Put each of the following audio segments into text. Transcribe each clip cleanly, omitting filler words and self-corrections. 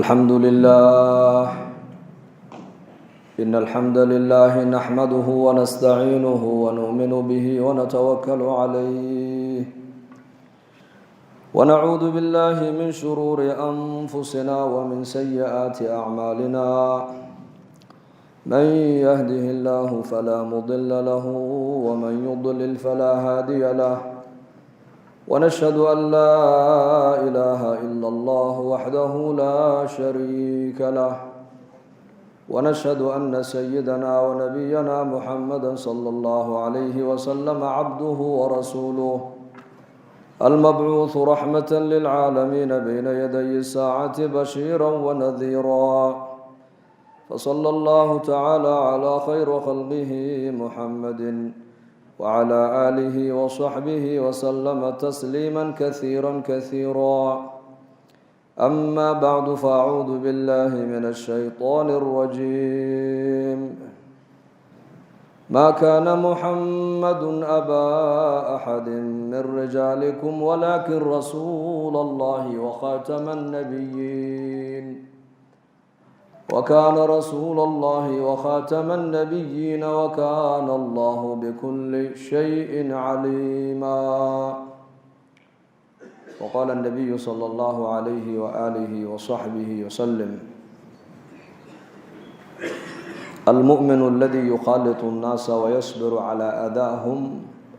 الحمد لله إن الحمد لله نحمده ونستعينه ونؤمن به ونتوكل عليه ونعوذ بالله من شرور أنفسنا ومن سيئات أعمالنا من يهده الله فلا مضل له ومن يضلل فلا هادي له ونشهد أن لا إله إلا الله وحده لا شريك له ونشهد أن سيدنا ونبينا محمدا صلى الله عليه وسلم عبده ورسوله المبعوث رحمة للعالمين بين يدي الساعة بشيرا ونذيرا فصلى الله تعالى على خير خلقه محمد وعلى آله وصحبه وسلم تسليما كثيرا أما بعد فأعوذ بالله من الشيطان الرجيم ما كان محمد أبا أحد من رجالكم ولكن رسول الله وخاتم النبيين وكان رسول الله وخاتم النبيين وكان الله بكل شيء عليما وقال النبي صلى الله عليه وآله وصحبه وسلم المؤمن الذي يخالط الناس ويصبر على أذاهم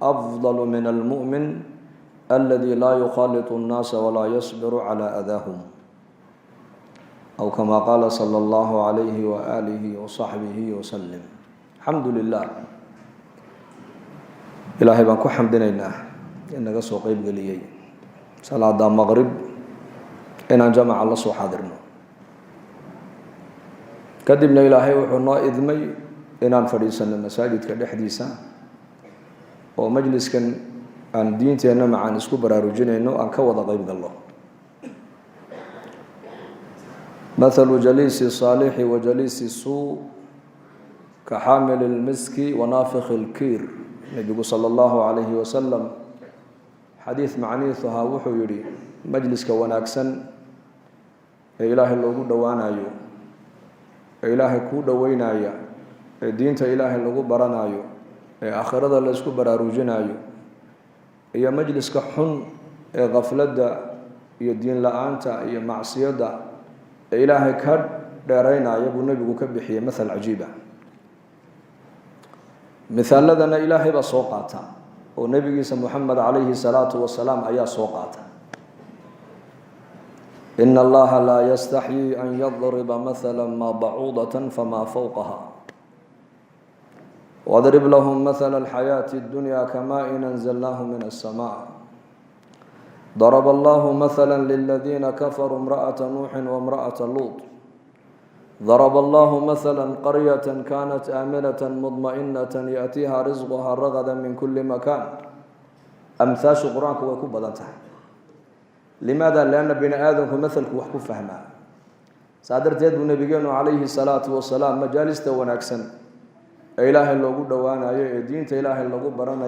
أفضل من المؤمن الذي لا يخالط الناس ولا يصبر على أذاهم أو كما قال صلى الله عليه وآله وصحبه وسلم الحمد لله إلهي بان كو حمدنينا إنك سو قيب قليي صلاة مغرب إن جمع الله سو حاضرنا كدبنا إلهي وحنا إذمي إن فريسنا المساجد كدحديثا ومجلس كان عن دينتنا مع نسكو براروجين إنه أن كوض قيب الله مثل جليس الصالح وجليس السوء كحامل المسك ونافخ الكير النبي صلى الله عليه وسلم حديث معنيثها وحو يري مجلس كوناكسن إله اللوغو دوانايو إله كو دوينايا دينتا إله اللوغو برانايو آخرة اللسكو براروجنايو إيا مجلس كحن غفلة إيا دين لآنتا إيا معصية إلهي كاد دارينا يبو النبي كبحي مثل عجيبة مثال لدنا إلهي بسوقاتا ونبي محمد عليه الصلاة والسلام أيا سوقاتا إن الله لا يستحيي أن يضرب مثلا ما بعوضة فما فوقها واضرب لهم مثل الحياة الدنيا كماء أنزلناه من السماء ضرب الله مثلا للذين كفروا امرأة نوح وامرأة لوط ضرب الله مثلا قرية كانت آمنة مطمئنة يأتيها رزقها رغدا من كل مكان أمثال قرآنك ويكون بدنته لماذا؟ لأن بني آدم مثلك وحكو فهما سادرت يد النبي عليه الصلاة والسلام مجالس ونكسن إله اللي قد وانا دين إله اللي قد برنا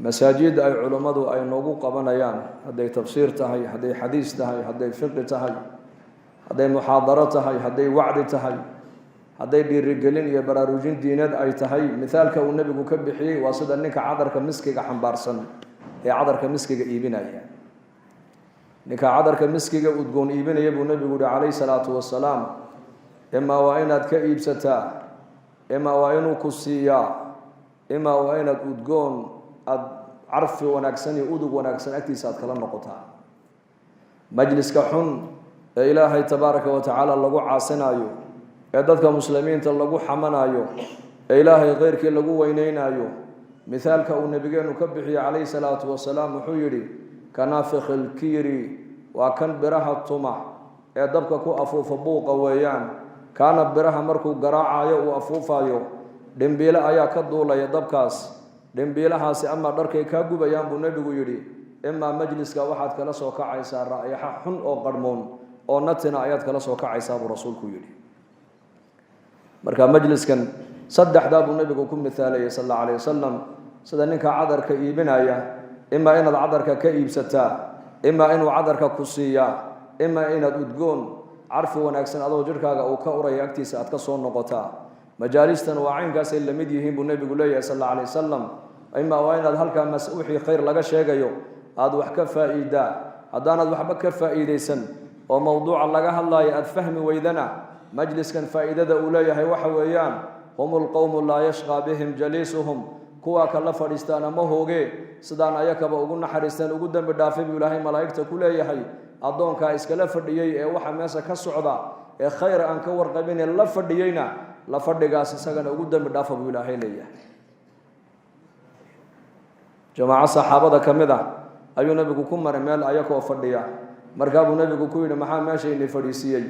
مساجد أي علماء أي نوجو قبنيان هذي تفسير تهي هذي حديث تهي هذي فقه تهي هذي محاضرة تهي هذي وعد تهي هذي بالرجالين يبراروجين دينات أي تهي مثال كون النبي كبحي واصد أنك عذر كمسكك حنبارسن هي عذر كمسكك إيبنايا نك عذر كمسكك وتقون إيبنا يبو النبي عليه الصلاة والسلام إما وإنت كإيب ستا إما وإنو كسيا إما وإنت وتقون عرف وناكسن يؤدق وناكسن أكتساد كلا نقطة مجلس كحن إلهي تبارك وتعالى لغو عاصنايو إعدادك مسلمين تلغو حمنايو إلهي غيرك لغو وينينايو مثال كأو النبيين كبحي عليه الصلاة والسلام حيري كنافخ الكيري وكان برها الطمع إعدادك كو أفوف بوق ويان كان برها مركو قراعايو وأفوفايو دنبيلا أيا كدولا يدبكاس دنبيلهاasi ama dharkay ka gubayaan buu nabigu yiri ima majliska waxaad kala soo kacaysaa raayaha xun oo qarmoon oo natina ayaad kala soo kacaysaa buu rasuulku yiri marka majliskan saddexda buu nabigu ku mithaalay sallallahu alayhi wasallam sida ninka cadarka iibinaya ima inaad cadarka ka iibsataa ima inuu cadarka ku siiya ima inaad udgoon carfi wanaagsan adoo jirkaaga uu ka uraya agtiisa aad ka soo noqotaa majaalistan waa caynkaasay la mid yihiin buu nebigu leeyahay sal alla alay wasalam ima waa inaad halkaa wixii khayr laga sheegayo aad wax ka faa'iidaa haddaanaad waxba ka faa'iidaysan oo mowduuca laga hadlaayo aad fahmi weydana majliskan faa'iidada uu leeyahay waxa weeyaan hum lqowmu laa yashqaa bihim jaliisuhum kuwaa kala fadhiistaan ama hooge sidaan ayakaba ugu naxariistaan ugu dembi dhaafay buu ilaahay malaa'igta ku leeyahay addoonkaa iskala fadhiyey ee waxa meesha ka socda ee khayr aan ka warqabine la fadhiyeyna la fadhigaas isagana ugu dembi dhaafa buu ilaahay leeyahay jamaaco saxaabada ka mid ah ayuu nebigu ku maray meel ayakoo fadhiya markaa buu nebigu ku yidhi maxaa meeshayni fadhiisiiyey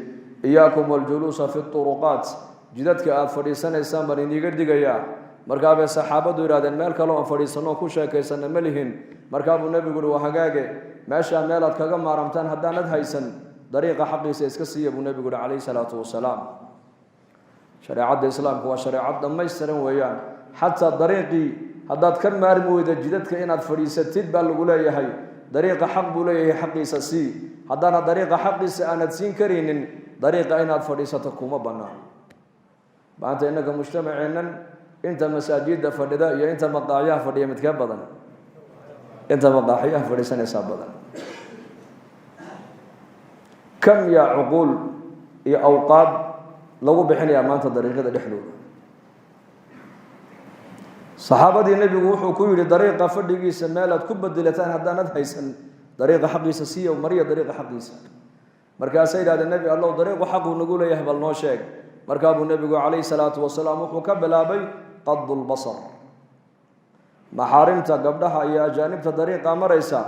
iyaakum waljuluusa fi turuqaat jidadka aad fadhiisanaysaan baan iniiga digayaa markaa bay saxaabadu yidhahdeen meel kale oon fadhiisanoo ku sheekaysanna ma lihin markaa buu nebigu yihi waa hagaage meeshaa meelaad kaga maaramtaan haddaanad haysan dariiqa xaqiisa iska siiya buu nebigu yihi calayhi salaatu wasalaam shareecadda islaamku waa shareecad dhammaystiran weeyaan xataa dariiqii haddaad ka maarmi weyda jidadka inaad fadhiisatid baa lagu leeyahay dariiqa xaq buu leeyahay xaqiisa sii haddaana dariiqa xaqiisa aanad siin karaynin dariiqa inaad fadhiisato kuma bannaan maanta innaga mujtamaceennan inta masaajidda fadhida iyo inta maqaaxyaha fadhiya midkee badan inta maqaaxyaha fadhiisanaysaa badan kam yaa cuquul iyo awqaad lagu bixinayaa maanta dariiqyada dhexdooda saxaabadii nebigu wuxuu ku yidhi dariiqa fadhigiisa meelaad ku bedelataan haddaanad haysan dariiqa xaqiisa siiya mariya dariiqa xaqiisa markaasay yidhahdeen nebi allow dariiqu xaquu nagu leeyahay bal noo sheeg markaa buu nebigu calayhi salaatu wasalaam wuxuu ka bilaabay qadu lbasar maxaarimta gabdhaha iyo ajaanibta dariiqa maraysa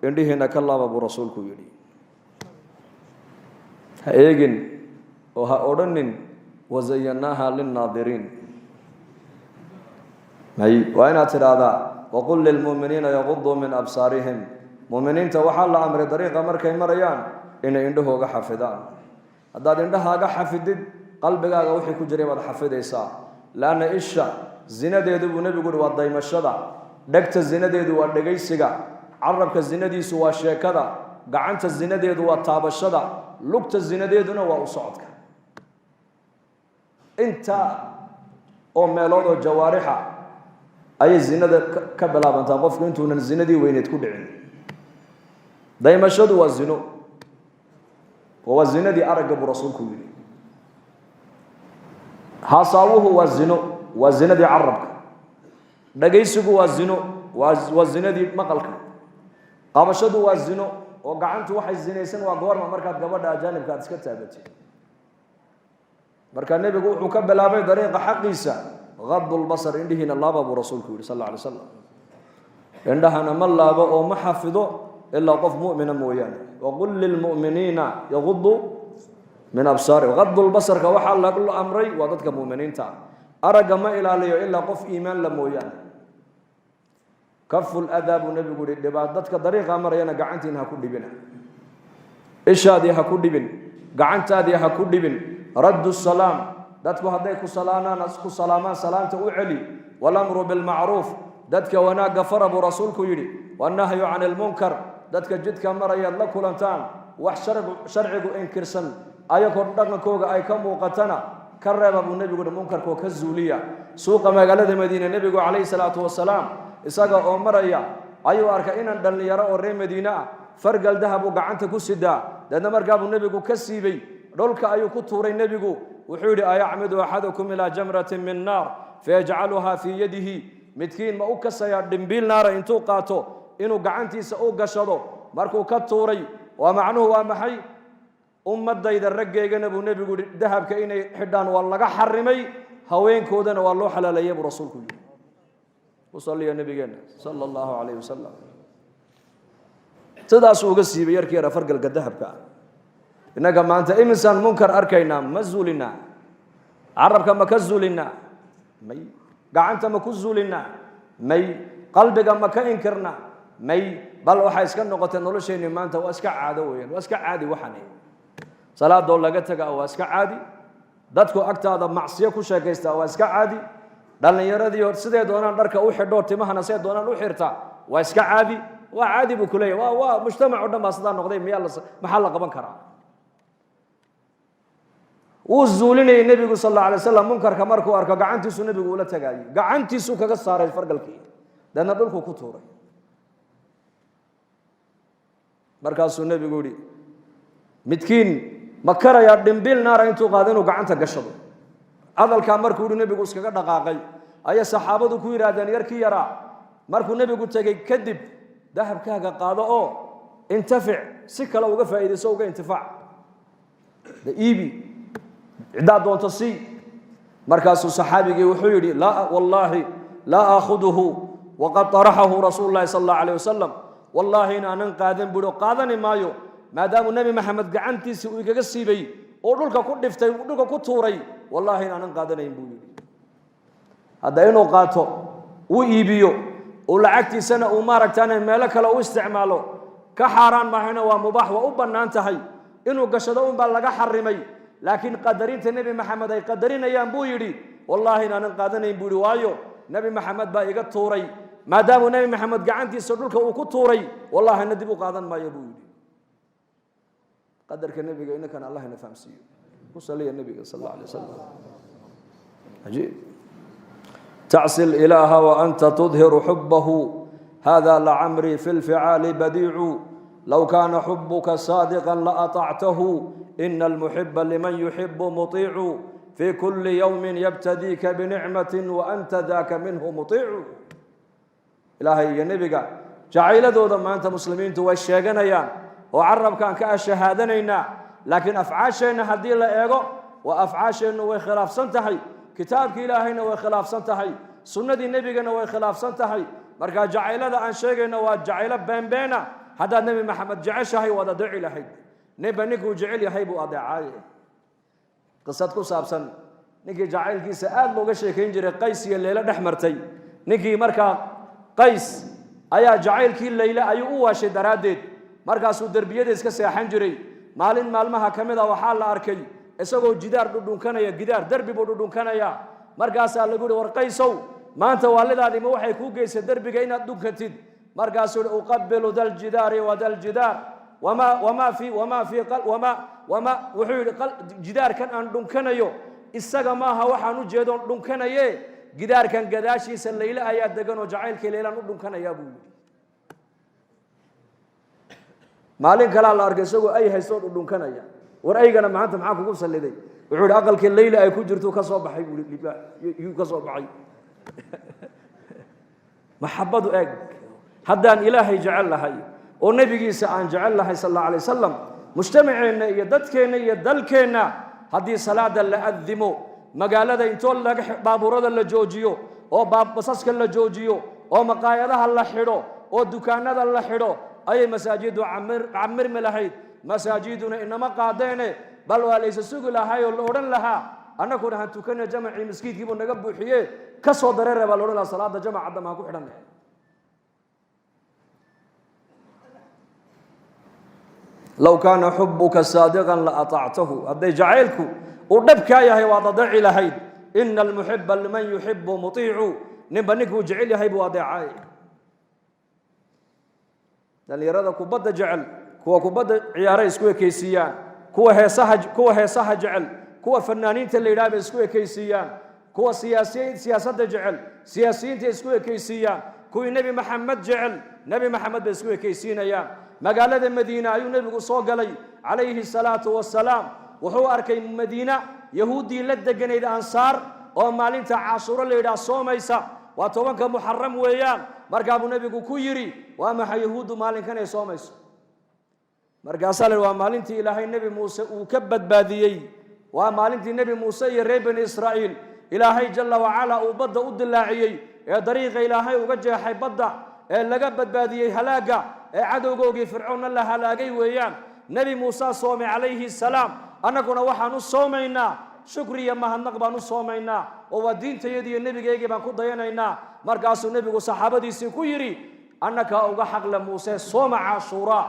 indhihiina ka laaba buu rasuulku yidhi ha eegin oo ha odhanin wazayannaaha linnaadiriin waa inaad tidhaahdaa waqul lilmu'miniina yaquduu min absaarihim mu'miniinta waxaa la amray dariiqa markay marayaan inay indhahooga xafidaan haddaad indhahaaga xafidid qalbigaaga wixii ku jiray baad xafidaysaa laanna isha zinadeedu buu nebigu uhi waa daymashada dhegta zinadeedu waa dhegaysiga carabka zinadiisu waa sheekada gacanta zinadeedu waa taabashada lugta zinadeeduna waa u socodka inta oo meelood oo jawaarixa ayay zinada ka bilaabantaa qofku intuunan zinadii weyneed ku dhicin daymashadu waa zino waa zinadii aragga buu rasuulku yidhi haasaawuhu waa zino waa zinadii carabka dhagaysigu waa zino waa zinadii maqalka qabashadu waa zino oo gacantu waxay zinaysan waa goorma markaad gabadha ajaanibka aad iska taabatid marka nebigu wuxuu ka bilaabay dariiqa xaqiisa qadu lbasar indhihiina laaba buu rasuulku yidhi sal alla alay slam indhahana ma laabo oo ma xafido ilaa qof mu'mina mooyaane waqul lilmu'miniina yaquduu min absaarihim qadu lbasarka waxaa lagu amray waa dadka mu'miniinta aragga ma ilaaliyo ilaa qof iimaan la mooyaane kafu ladaa buu nebigu yihi dhibaat dadka dariiqa marayana gacantiina ha ku dhibina ishaadii ha ku dhibin gacantaadii ha ku dhibin raddu salaam dadku hadday ku salaamaan salaamta u celi walamru bilmacruuf dadka wanaagga fara buu rasuulku yidhi wannahyu cani lmunkar dadka jidka marayaad la kulantaan wax sharcigu inkirsan ayagoo dhaqankooga ay ka muuqatana ka reeba buu nebigu yihi munkarkoo ka zuuliya suuqa magaalada madiine nebigu calayhi salaatu wasalaam isaga oo maraya ayuu arkay inaan dhallinyaro oo reer madiine ah fargal dahabuu gacanta ku sidaa deedna markaa buu nebigu ka siibay dhulka ayuu ku tuuray nebigu wuxuu yidhi ayacmidu axadukum ilaa jamratin min naar fayajcaluhaa fii yadihi midkiin ma u kasayaa dhimbiil naara intuu qaato inuu gacantiisa u gashado markuu ka tuuray waa macnuhu waa maxay ummadayda raggeygana buu nebigu yihi dahabka inay xidhaan waa laga xarimay haweenkoodana waa loo xalaaleeyey buu rasuulku yidhi usaliya nabigeena sala allahu calayhi wasalam sidaasuu uga siibay yarkii yara fargalka dahabka ah innaga maanta imisaan munkar arkaynaa ma zuulinaa carabka ma ka zuulinaa may gacanta ma ku zuulinaa may qalbiga ma ka inkirnaa may bal waxay iska noqotay nolosheenni maanta waa iska caado weeyaan waa iska caadi waxani salaadoo laga tagaa waa iska caadi dadku agtaada macsiyo ku sheekaystaa waa iska caadi dhallinyaradii sidee doonaan dharka u xidho timahana see doonaan u xirta waa iska caadi waa caadi buu ku leeyahay waa mujtamac oo dhan baa sidaa noqday maxaa la qaban karaa وزوليني النبي صلى الله عليه وسلم منكر كمركو أركا قعنتيسو النبي ولا تجاي قعنتيسو كجسار الفرق الكي ده نبلكو كتورة مركز النبي يقولي متكين مكرا يا دمبيل نار انتو قادين وقعنتا قشبو هذا الكامر كوري النبي قوس كذا دقاقي أي صحابة كوي رادن يركي يرى مركو النبي قلت تجي كذب ذهب كذا قاضي انتفع سكة لو وقف إذا سوق انتفاع ده إيبي عداد وانتصي مركز الصحابي وحيري لا والله لا أخذه وقد طرحه رسول الله صلى الله عليه وسلم والله إن أنا قادم بدو قادني مايو ما دام النبي محمد قعنتي سوي كجسيبي أقولك كل دفتي أقولك كل توري والله إن أنا قادني بوي هذا إنه قاطع وإيبيو ولعكتي سنة ومارك تاني مالك لو استعماله كحرام ما هنا ومباح وأبنا انتهي إنه قشدون بلغ حرمي لكن قدرين النبي محمد أي قدرين أيام بويري والله إن أنا قادني بوي وايو نبي محمد بايق توري ما دام النبي محمد قعنتي سدولك وكتوري والله النبي قادن ما يبوي قدرك النبي إنك أنا الله نفهم سيء وصلي النبي صلى الله عليه وسلم عجيب تعصي الإله وأنت تظهر حبه هذا لعمري في الفعال بديع لو كان حبك صادقا لأطعته إن المحب لمن يحب مطيع في كل يوم يبتديك بنعمة وأنت ذاك منه مطيع إلهي يا نبي جعيل دودا ما أنت مسلمين توشيغنا يا وعرب كان كأشهادنا لكن أفعاشنا هدي الله إيغو وأفعاشنا وخلاف سنتحي كتابك إلهينا وخلاف سنتحي سنة النبي وخلاف سنتحي مركا جعيل هذا أن شيغنا وجعيل بين هذا النبي محمد جعشه وهذا دعي لحي نبى نكو جعل يحيب أدعاء قصتكم سابسن نكي جعيل كي سأل لوغا شيكين جري قيس الليلة دحمرتي نكي مركا قيس أيا جعيل كي الليلة أي أواشي درادد مركا سو دربيد اسكا سيحان جري مالين مالمها كمدا وحال لأركي اساقو جدار دودون كانايا جدار دربي بودون كانايا مركا سأل لقود ورقيسو ما أنت والدا دي موحي كوكيس دربي كينا دون كتد مركا سأل أقبل ذا الجدار وذا الجدار وما في قلب وما وحول جدار كان أن دون كانايو isaga maaha waxaan u jeedo dhunkanaye gidaarkan gadaashiisa leeyla ayaa degan oo jacaylka leeylan u dhunkanaya buu maalin kala la arkay isagoo ay haysto dhunkanaya war aygana maanta maxaa kugu saliday wuxuu aqalka leeyla ay ku jirto ka soo baxay buu yu ka soo baxay maxabadu eeg haddaan ilaahay jecel lahay oo nabigiisa aan jecel lahay sallallahu alayhi wasallam mujtamaceena iyo dadkeena iyo dalkeena هذه صلاة لأذمو مقالة إنتول لك بابورة اللجوجيو أو باب بساسك اللجوجيو أو مقايدها اللحيرو أو دكانة اللحيرو أي مساجد عمر ملحيد مساجدنا إنما قادين بل وليس سوق لها يولورن لها أنا كنا هنتكلم جمع مسجد كيبون نجبو حيه كسر درر بالورن صلاة جمع عدم هكو حرام لو كان حبك صادقا لأطعته هذا جعلك ودبك يا هي وضع لهيد إن المحب لمن يحب مطيع نبنك وجعل يا هي بوضعي اللي يراد كبد جعل كبد عياري اسكو كيسيان كوا هي صح جعل كوا فنانين اللي يلعب اسكو كيسيان كوا سياسة جعل سياسيين اسكو كيسيان كوا نبي محمد جعل نبي محمد اسكو كيسين يا مقالة المدينة أيو نبي صوق عليه الصلاة والسلام وهو أركي مدينة يهودي لدقن إذا أنصار أو مالين تعاشر اللي إذا صوميسا وطوانك محرم ويان مرقاب نبي كويري وما يهود مالين كان يصوميسا مرقاب سالر ومالين تي إلهي النبي موسى وكبت باديي ومالين تي النبي موسى يريبن إسرائيل إلهي جل وعلا وبدأ أد اللاعيي يا طريق إلهي وقجي حيبدأ لقبت باديي هلاقة عدوغوغي فرعون الله هلاقي ويان نبي موسى صومي عليه السلام أنا كنا وحنو صومينا شكريا ما هنقبانو صومينا ودين تيدي النبي جيجي بان كدينينا مركاسو النبي وصحابتي سيكويري أنك أوغا حق لموسى صوم عاشوراء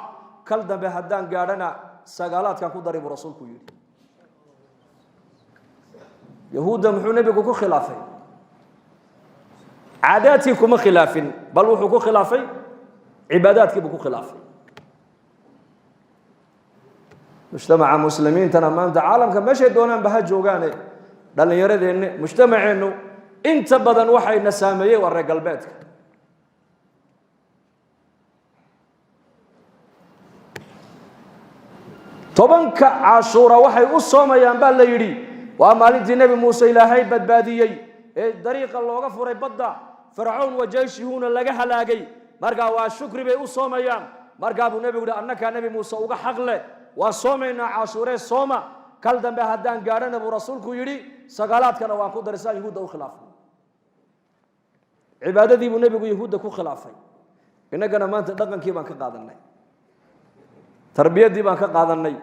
كل دم بهدان قارنا سقالات كان كدري برسول كويري يهودا محو نبي كو خلافي عاداتكم خلاف بل وحكو خلافي عبادات كيف بكون خلافي mujtamaca muslimiintana maanta caalamka meeshay doonaan baha joogaane dhallinyaradeenna mujtamaceennu inta badan waxayna saameeyey waa reer galbeedka tobanka cashuura waxay u soomayaan baa la yidhi waa maalintii nebi muuse ilaahay badbaadiyey ee dariiqa looga furay badda fircawn wajeeshihuna laga halaagay markaa waa shukri bay u soomayaan markaa buu nebigu yidhi annakaa nebi muuse uga xaq leh waa soomaynaa cashuuree sooma kal dambe haddaan gaadhana buu rasuulku yidhi sagaalaadkana waan ku darisaan yahuudda u khilaafay cibaadadii buu nebigu yahuudda ku khilaafay innagana maanta dhaqankii baan ka qaadanay tarbiyadii baan ka qaadanay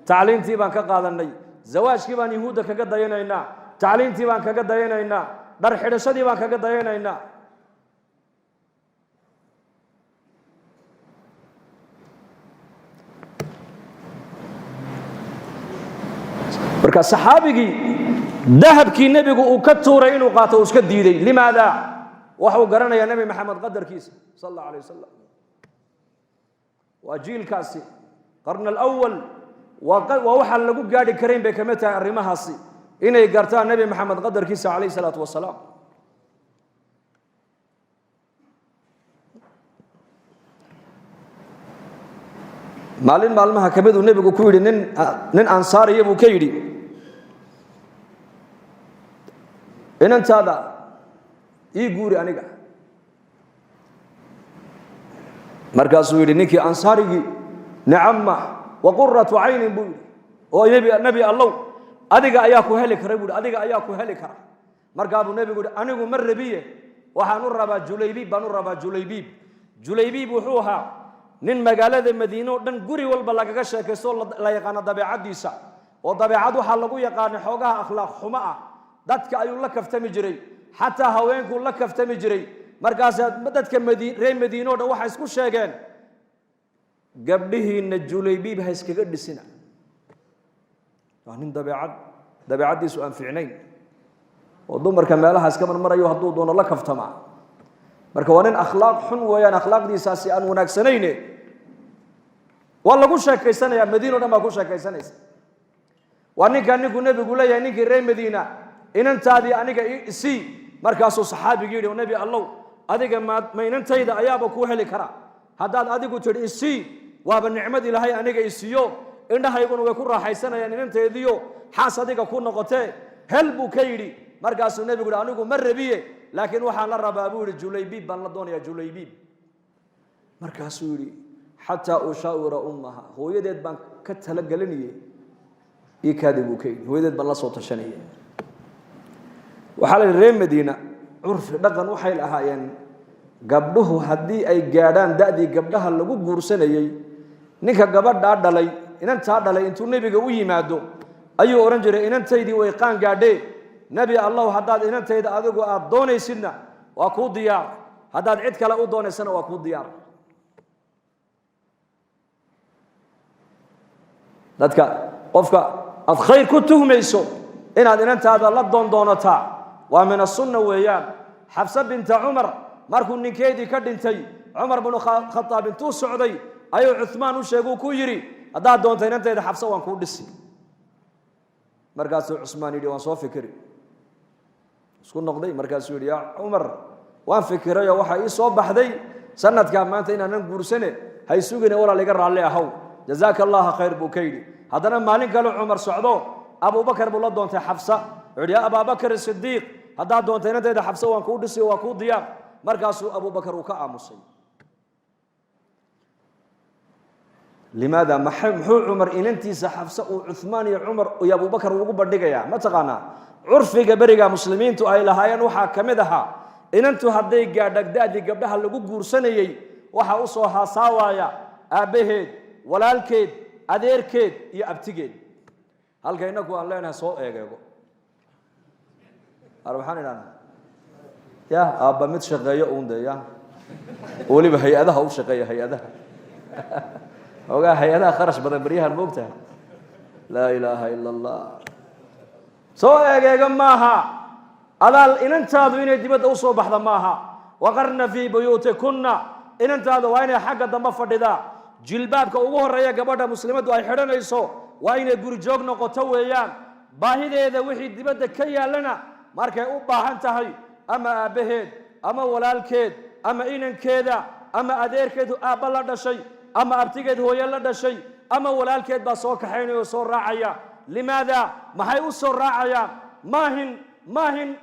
tacliintii baan ka qaadanay zawaajkii baan yahuudda kaga dayanaynaa tacliintii baan kaga dayanaynaa dhar xidhashadii baan kaga dayanaynaa marka saxaabigii dahabkii nebigu uu ka tuuray inuu qaato uu iska diiday limaada waxa uu garanayaa nebi maxamed qadarkiisa sal allahu alayh wasalam waa jiilkaasi qarn alawal waa waxaan lagu gaadhi karayn bay kamid tahay arrimahaasi inay gartaan nebi maxamed qadarkiisa calayhi salaatu wasalaam maalin maalmaha kamid uu nebigu ku yidhi nin ansaariya buu ka yidhi inantaada ii guuri aniga markaasuu yidhi ninkii ansaarigii nicama wa quratu caynin buu yidhi oo nebi allow adiga ayaa ku heli kara buu yidhi adiga ayaa ku heli kara markaa buu nebigu yidhi anigu ma rabiye waxaan u rabaa julaybiib baan u rabaa julaybiib wuxuu ahaa nin magaalada madiine oo dhan guri walba lagaga sheekaysto la yaqaano dabeecaddiisa oo dabeecad waxaa lagu yaqaanay xoogaha akhlaaq xumo ah dadka ayuu la kaftami jiray xataa haweenkuu la kaftami jiray markaasaa dadka reer madiine oo dhan waxay isku sheegeen gabdhihiinna julaybiib ha iskaga dhisina waa nin dabeecaddiisu aan fiicnayn oo dumarka meelaha iska marmarayo hadduu doono la kaftamaa marka waa nin akhlaaq xun weeyaan akhlaaqdiisaasi aan wanaagsanayne waa lagu sheekaysanayaa madiine o dhan baa ku sheekaysanaysa waa ninkaa ninkuu nebigu leeyahay ninkii reer madiina inantaadii aniga isii markaasuu saxaabigii yidhi nebi allow adiga ma inantayda ayaaba kuu heli kara haddaad adigu tidhi isii waaba nicmad ilaahay aniga isiiyo indhahayguna way ku raaxaysanayaan inanteediyo xaas adiga ku noqotee hel buu ka yidhi markaasuu nebigu yidhi anigu ma rabiye laakiin waxaan la rabaa buu yidhi julaybiib baan la doonayaa julaybiib markaasuu yidhi xataa ushaawira ummaha hooyadeed baan ka talagelinayey ii kaadi buu ka yidhi hooyadeed baan la soo tashanayay waxaa la yidhi reer madiina curfi dhaqan waxay lahaayeen gabdhuhu haddii ay gaadhaan da'dii gabdhaha lagu guursanayey ninka gabadhaa dhalay inantaa dhalay intuu nebiga u yimaado ayuu odhan jiray inantaydii way qaan gaadhee nebi allahu haddaad inantayda adigu aad doonaysidna waa kuu diyaar haddaad cid kale u doonaysana waa kuu diyaar dadka qofka aad khayr ku tuhmayso inaad inantaada la doondoonataa waa min asunna weeyaan xabse binta cumar markuu ninkeedii ka dhintay cumar binu khataab intuu socday ayuu cuhmaan u sheeguu ku yidhi haddaad doonta inantayda xabse waan kuu dhisi markaasuu cusmaan yidhi waan soo fikiri isku noqday markaasuu yidhi yaa cumar waan fikirayoo waxaa ii soo baxday sanadkaa maanta inaanan guursane hay sugine walaal iga raalli ahow jazaaka allaha khayr buu ka yidhi haddana maalin kale cumar socdo abubakar buu la doontay xabsa wuxuu yidhi yaa abaabakar sidiiq haddaad doonta inantayda xabse waan kuu dhisi waa kuu diyaar markaasuu abubakar uu ka aamusay limaada muxuu cumar inantiisa xabse uu cuhmaan iyo cumar iyo abubakar ugu bandhigayaa ma taqaanaa curfiga beriga muslimiintu ay lahaayeen waxaa ka mid ahaa inantu hadday gaadhagdaadii gabdhaha lagu guursanayey waxaa u soo haasaawaya aabbaheed walaalkeed adeerkeed iyo abtigeed halka inagu aan leenahay soo eegeego waxaan idhahnaa ya aabba mid shaqeeyo uun dee ya weliba hay-adaha u shaqeeya hay-adaha ogaa hay-adaha kharash badan beryahan moogtahay laa ilaaha ila allah soo eegeega maaha adaal inantaadu inay dibadda u soo baxda maaha waqarna fii buyuutikunna inantaadu waa inay xagga dambe fadhidaa jilbaabka ugu horreeya gabadha muslimaddu ay xidhanayso وين جورجوج نقطة ويان باهدة إذا وحيد دبده كيا لنا markay u baahan tahay ama aabaheed ama walaalkeed ama inankeeda ama adeerkeed aabba la dhashay ama abtigeed hooyo la dhashay ama walaalkeed baa soo kaxeynaya soo raacaya limaada maxay u soo raacayaan maahin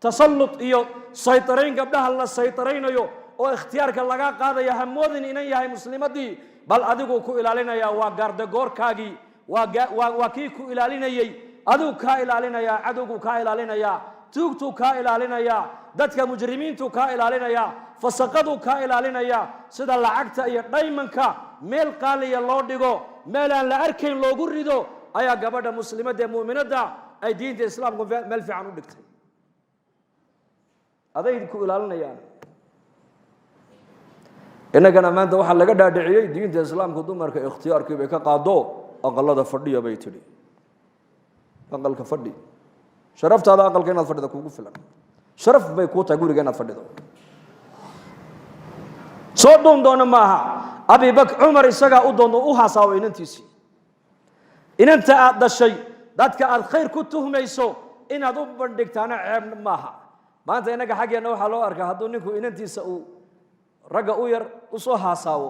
tasallut iyo saytarayn gabdhaha la saytaraynayo oo ikhtiyaarka laga qaadayo hamoodin inay yahay muslimadii bal adigu ku ilaalinaya waa gardagoorkaagii waa kii ku ilaalinayay aduu ka ilaalinaya cadowgu ka ilaalinaya tuugtu ka ilaalinaya dadka mujrimiintu ka ilaalinaya fasaqadu ka ilaalinaya sida lacagta iyo dhaymanka meel qaaliya loo dhigo meel aan la arkayn loogu rido ayaa gabadha muslimadda ee mu'minada ay diinta islaamku meel fiican u dhigtay aday ku ilaalinayaan inagana maanta waxa laga dhaadhiciyay diinta islaamku dumarka ikhtiyaarkii bay ka qaado aqalada fadhiya bay tiri aqalka fadhi sharaftaada aqalka inaad fadhida kugu filan sharaf bay ku tahay guriga inaad fadhido soo doona maaha abi bakr umar isaga u doono u haasaaway inantiisi inanta aad dhashay dadka aad khayr ku tuhmayso inaad u bandhigtaana ceeb maaha maanta inaga xageena waxa loo arkaa hadduu ninku inantiisa uu ragga u yar u soo haasaawo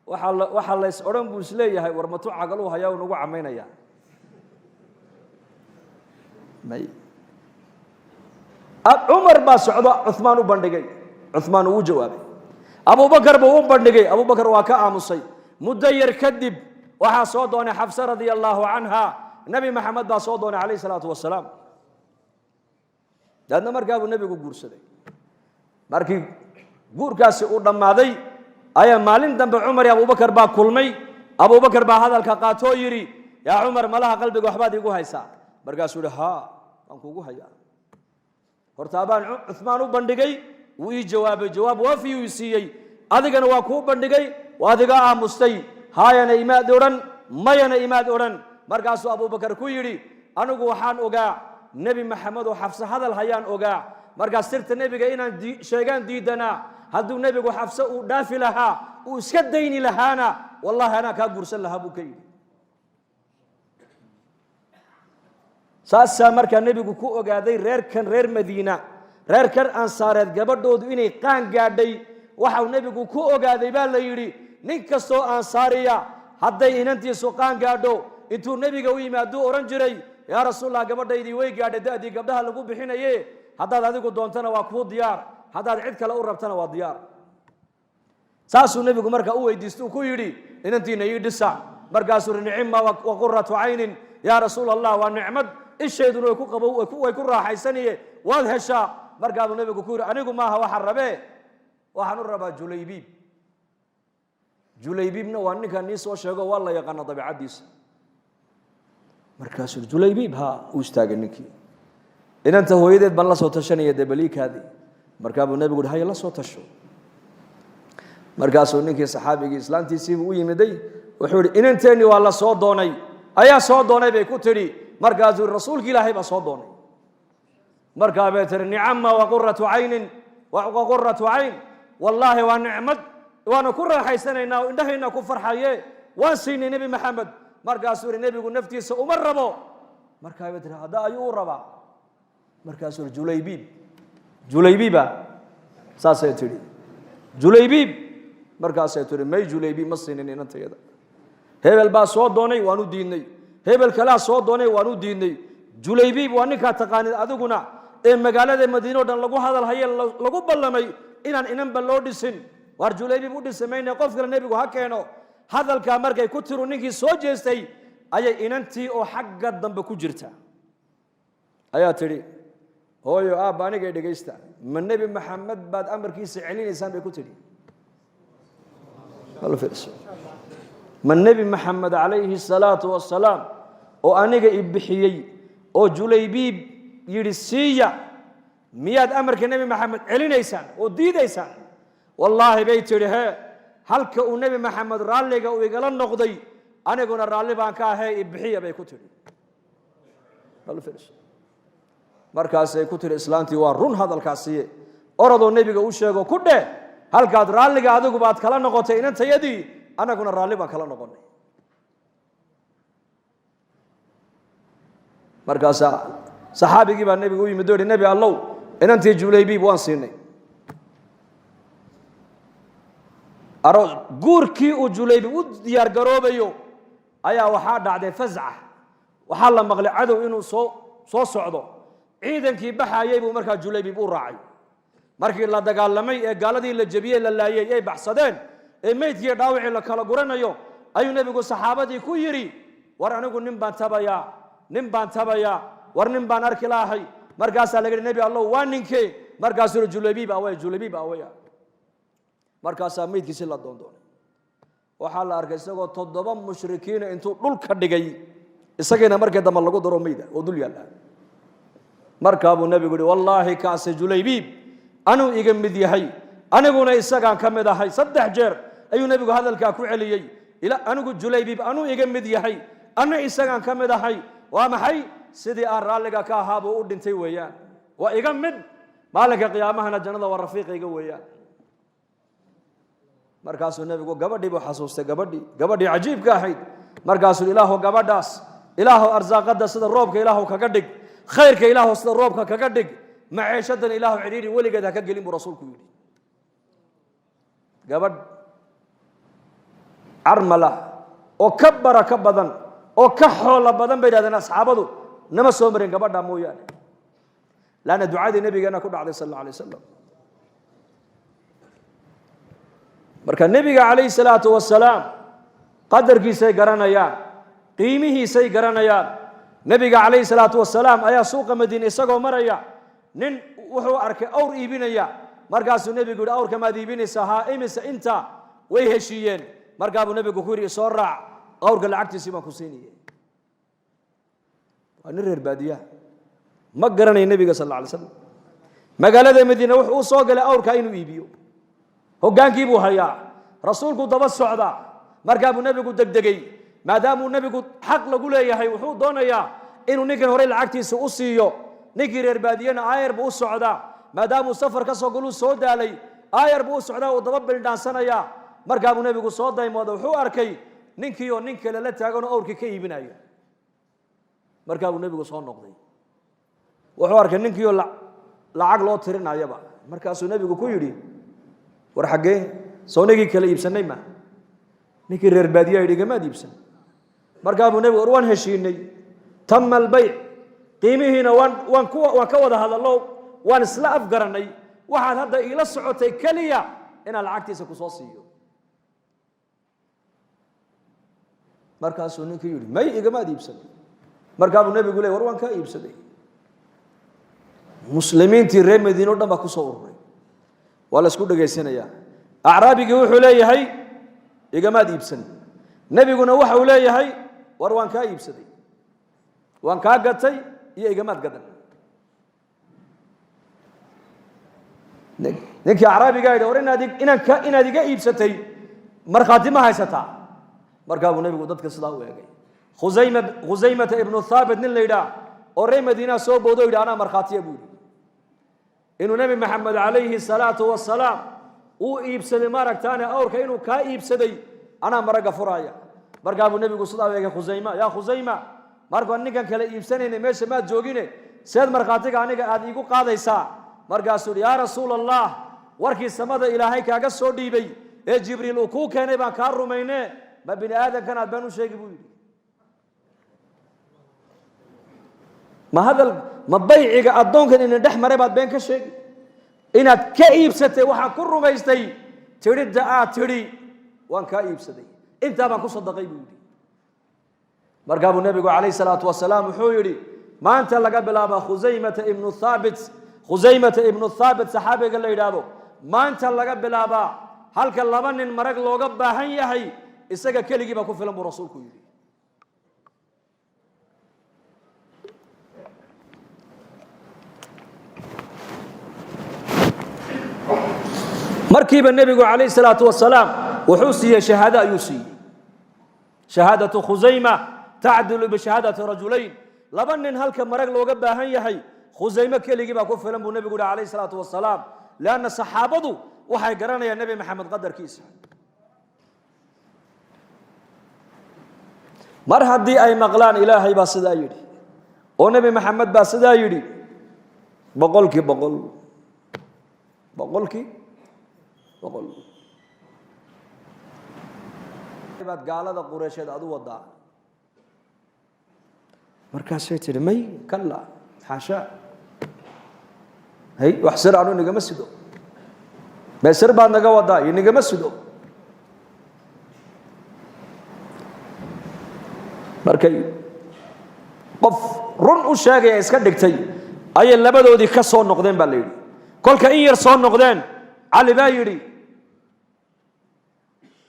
waxa la is odhan buu isleeyahay war matu cagalu hayaa uu nagu camaynaya may عمر باسعود عثمان وبندقي عثمان وجوابي أبو بكر بندقي أبو بكر وكاء مصي مدير كذب وحصودون حفصة رضي الله عنها نبي محمد باسودون عليه الصلاة والسلام لأن مركب النبي قرصدي مركي قركاس ودم ماذي أي مالين دم بعمر يا أبو بكر باكلمي أبو بكر بهذا الكقاتو يري يا عمر ملاها قلبك وحبادي يقول هيسا مركاس ها أنكو هيا hortaabaan Uthman u bandhigay wuu jawaabay jawaab wafi uu siiyay adigana waa ku bandhigay waa adiga aamustay haayana imaad oran mayana imaad oran markaas Abu Bakar ku yiri anigu waxaan ogaa nabi Maxamed oo xafsa hadal hayaan ogaa markaas sirta nabiga inaan sheegan diidana haduu nabigu xafsa uu dhaafi lahaa uu iska dayni lahaana wallahi ana ka gursan lahaa buu kaydi saasa marka nabigu ku ogaaday reer Madiina reerkan ansaareed gabadhoodu inay qaan gaadhay waxa uu nabigu ku ogaaday baa la yiri nin kasto ansaariya haday inantiisu qaan gaadho intuu nabiga u yimaado oran jiray ya rasuulullah gabadhaydii way gaadhay daadii gabdhaha lagu bixinaye hadaad adigu doontana waa ku diyaar hadaad cid kale u rabtana waa diyaar saasuu nabigu marka u weydiistay ku yiri inantiina ii dhisa markaasuu nicma wa qurratu aynin ya rasuulullah wa ni'mad isheeduna way ku qabow way ku raaxaysaniye waad heshaa markaasuu nabigu ku yiri anigu maaha waxa rabee waxaan u rabaa Julaybibna waa ninka nii soo sheego waa la yaqaan dabiicadiisa markaasuu Julaybib ha u istaagay ninkii inanta hooyadeed ban la soo tashanaya dabaliikaadi markaasuu nabigu hay la soo tasho markaasuu ninkii saxaabigii islaantiisii u yimiday wuxuu yiri inanteeni waa la soo doonay ayaa soo doonay bay ku tiri markaasuu rasuulkii ilaahay ba soo doonay markaa bay tiri ni'ama wa qurratu aynin wa qurratu ayn wallahi wa ni'mad waana ku raaxaysanayna indhahayna ku farxaye waan siinay nabi maxamed markaasuu nabigu naftiisa uma rabo markaa bay tiri hada ayuu u rabaa markaasuu Julaybiba saasay tiri Julaybib markaasay tiri may Julaybib ma siinin inantayada hebel baa soo doonay waanu diinay hebel kala soo doonay waanu diinay Julaybib waa ninka taqaanid adiguna ee magaalada Madiina dhan lagu hadal hayay lagu ballamay inaan inan bal loo dhisin war Julaybib u dhisamayna qof kale nabigu ha keeno hadalka markay ku tiro ninkii soo jeestay ayay inantii oo xagga dambe ku jirta ayaa tiri hooyo aab aniga dhageysta ma nabi Maxamed baad amarkiisa celinaysan bay ku tiri hal fiirso ma nabi Maxamed alayhi salatu wassalam oo aniga ibixiyay oo Julaybib yiri siiya miyaad amarka nabi Maxamed celinaysan oo diidaysan wallahi bay tiri halka uu nabi Maxamed raaliga uu igala noqday aniguna raali baan ka ahay ibixiya bay ku tiri hal fiirso markaas ay ku tiri islaantii waa run hadalkaasi orodoo nabiga u sheego ku dheh halkaad raaliga adigu baad kala noqotay inantayadii anaguna raali baan kala noqonay markaas saxaabigii baa nabiga u yimid oo nabi allow inantii Julaybiib waan siinay aroos guurkii uu Julaybiib u diyaar garoobayo ayaa waxa dhacday fazca waxa la maqlay cadow inuu soo socdo ciidankii baxayay buu markaa Julaybiib u raacay markii la dagaalamay ee gaaladii la jabiyay la laayay ay baxsadeen ee meydkii dhaawacii la kala guranayo ayuu nabigu saxaabadii ku yiri war anigu nin baan tabaya war nin baan arki lahay markaas la yiri nabi allah waa ninkee markaas Julaybiib awaya markaas meydkiisa la doondoonay waxa la arkay isagoo 7 mushrikiin intuu dhul ka dhigay isagana markii dambe lagu daro meeyda oo dul yaala markaa buu nabigu yiri wallahi kaas Julaybiib anu iga mid yahay aniguna isagaan ka mid ahay 3 jeer ayuu nabigu hadalka ku celiyay ila anigu Julaybiib anu iga mid yahay ana isagaan ka mid ahay waa maxay sidii aan raaliga ka ahaabo u dhintay weeyaan waa iga mid maalinka qiyaamahana jannada waa rafiiqiga weeyaan markaasuu nabigu gabadhii buu xasuustay gabadhii cajiibka ahayd markaasuu ilaahu gabadhaas ilaahu arsaaqada sida roobka ilaahu kaga dhig khayrka ilaahu sida roobka kaga dhig maciishadan ilaahu ciriiri waligeed ha ka gelin buu rasuulku yiri gabadh armala oo ka baraka badan oo ka xoolo badan bay yiraahdeen asxaabadu nama soo marin gabadha mooyaane laana ducadii nabigeena ku dhacday sallallahu alayhi wasallam marka nabiga alayhi salaatu wasalaam qadarkiisay garanayaan qiimihiisay garanayaan nabiga alayhi salaatu wasalaam ayaa suuqa Madiina isagoo maraya nin wuxuu arkay awr iibinaya markaasuu nabigu yiri awrka ma iibinaysaa ha imisa inta way heshiiyeen markaa buu nabigu ku yiri soo raac awrka lacagtiisa ma ku siinayay waa reer baadiya ma garanay nabiga sallallahu alayhi wasallam magaalada Madiina wuxuu soo galay awrka inuu iibiyo hogaankii buu hayaa rasuulku daba socda markaa buu nabigu degdegay maadaama uu nabigu xaq lagu leeyahay wuxuu doonayaa inuu ninkan hore lacagtiisa u siiyo ninkii reer baadiyana aayar buu u socdaa maadaama uu safar ka soo galuu soo daalay aayar buu u socdaa oo daba bildhaansanaya markaa buu nabigu soo daymooday wuxuu arkay ninkii oo nin kale la taagan oo awrkii ka iibinayo markaa buu nabigu soo noqday wuxuu arkay ninkii oo lacag loo tirinayaba markaasuu nabigu ku yiri war xagee soonigii kala iibsanay ma ninkii reer baadiya yidhi gama iibsan markaa buu nabigu waan heshiinay tamal bay qiimihiina waan ka wada hadallo waan isla afgaranay waxaad hadda ila socotay kaliya inaan lacagtiisa ku soo siiyo markaasuu ninkii yidhi may igama iibsan markaa buu nabigu leeyahay war waan ka iibsaday muslimiintii reer Madiina oo dhan baa ku soo ururay wala isku dhageysanayaa acraabigi wuxuu leeyahay igama iibsan nabiguna waxa uu leeyahay war waan ka iibsaday waan ka gatay iyo igama gadan ninkii acraabiga ay war inaad iga iibsatay markhaati ma haysataa markaa buu nabigu dadka sidaa u eegay Khuzaymah ibn Thabit nin leeyahay oo reer Madiina soo boodo yiri ana markhaatiya buu inuu nabi maxamed alayhi salaatu wasalaam uu iibsaday maragtaana awrka inuu ka iibsaday ana maraga furaya markaa buu nabigu sidaa u eegay Khuzayma markaa ninkan kale iibsanayna meesha ma joogine seed markhaatiga aniga aad igu qaadaysaa markaasuu yaa rasuulallah warkii samada ilaahay kaaga soo dhiibay ee jibriil uu ku keenay baan ka rumaynay ma bini aadan aad baan u sheegi buu yiri ma hadal ma bayciga adoonkan in dhex maray baad been ka sheegi inaad ka iibsatay waxa ku rumaystay tirida aad tiri waan ka iibsaday inta baan ku sadaqay buu yiri markaa buu nabigu alayhi salaatu wasalaam wuxuu yiri maanta laga bilaabo Khuzaymah ibn Thabit saxaabiga la yiraahdo maanta laga bilaaba halka laba nin marag looga baahan yahay isaga keligii ba ku filan buu rasuulku yiri markiiba nabigu alayhi salaatu wasalaam wuxuu siiyay shahaada ayuu siiyay shahaadatu Khuzaymah تعدل بشهادة رجلين لبن هلك مرق لوجا باهن يحي خزيمة كلي جيبها كفر لهم النبي يقول عليه الصلاة والسلام لأن الصحابة وحي قرانا يا النبي محمد قدر كيس مرحب دي أي مغلان إلهي بس دايري oo nabi maxamed baa sidaa yidhi boqolkii boqol baad gaalada qureysheed aad u wadaa markaasay tidhi may kalla xaashaa hay wax sir aanu nigama sido mee sir baad naga wadaa iyo nigama sido markay qof run u sheegaya iska dhigtay ayay labadoodii ka soo noqdeen baa la yidhi kolka in yar soo noqdeen cali baa yidhi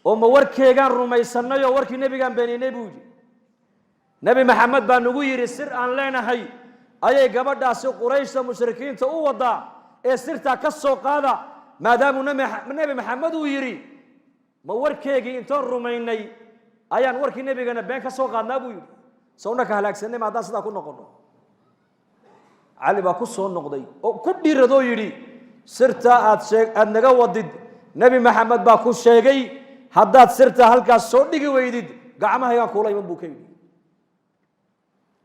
oo ma warkeegaan rumaysanay oo warkii nebigaan beeninay buu yidhi nebi maxamed baa nagu yidhi sir aan leenahay ayay gabadhaasi qurayshta mushrikiinta u wadaa ee sirtaa ka soo qaada maadaamuu nebi maxamed uu yidhi ma warkeegii intoon rumaynay ayaan warkii nebigana been ka soo qaadnaa buu yidhi sawna ka halaagsanay ma haddaan sidaa ku noqono cali baa ku soo noqday oo ku dhiiradoo yidhi sirtaa aad naga wadid nebi maxamed baa ku sheegay haddaad sirtaa halkaas soo dhigi weydid gacmahaygaan kuula iman buu ka yidhi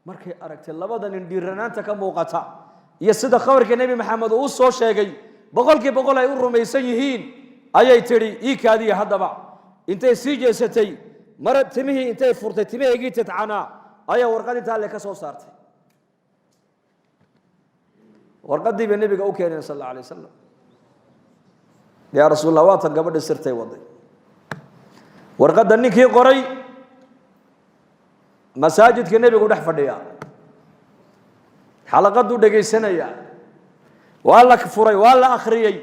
markay aragtay labada nin dhiiranaanta ka muuqata iyo sida khabarka nebi maxamed uu soo sheegay boqolkii boqol ay u rumaysan yihiin ayay tidhi ii kaadiya haddaba intay sii jeesatay mar timihii intay furtay timahaygii tidcanaa ayaa warqad intaa le ka soo saartay warqadii bay nebiga u keeneen sal alla alay wasalam yaa rasuul allah waatan gabadha sirtay waday warqadda ninkii qoray masaajidka nebigu dhex fadhiya xalaqaduu dhegaysanaya waa la furay waa la akhriyey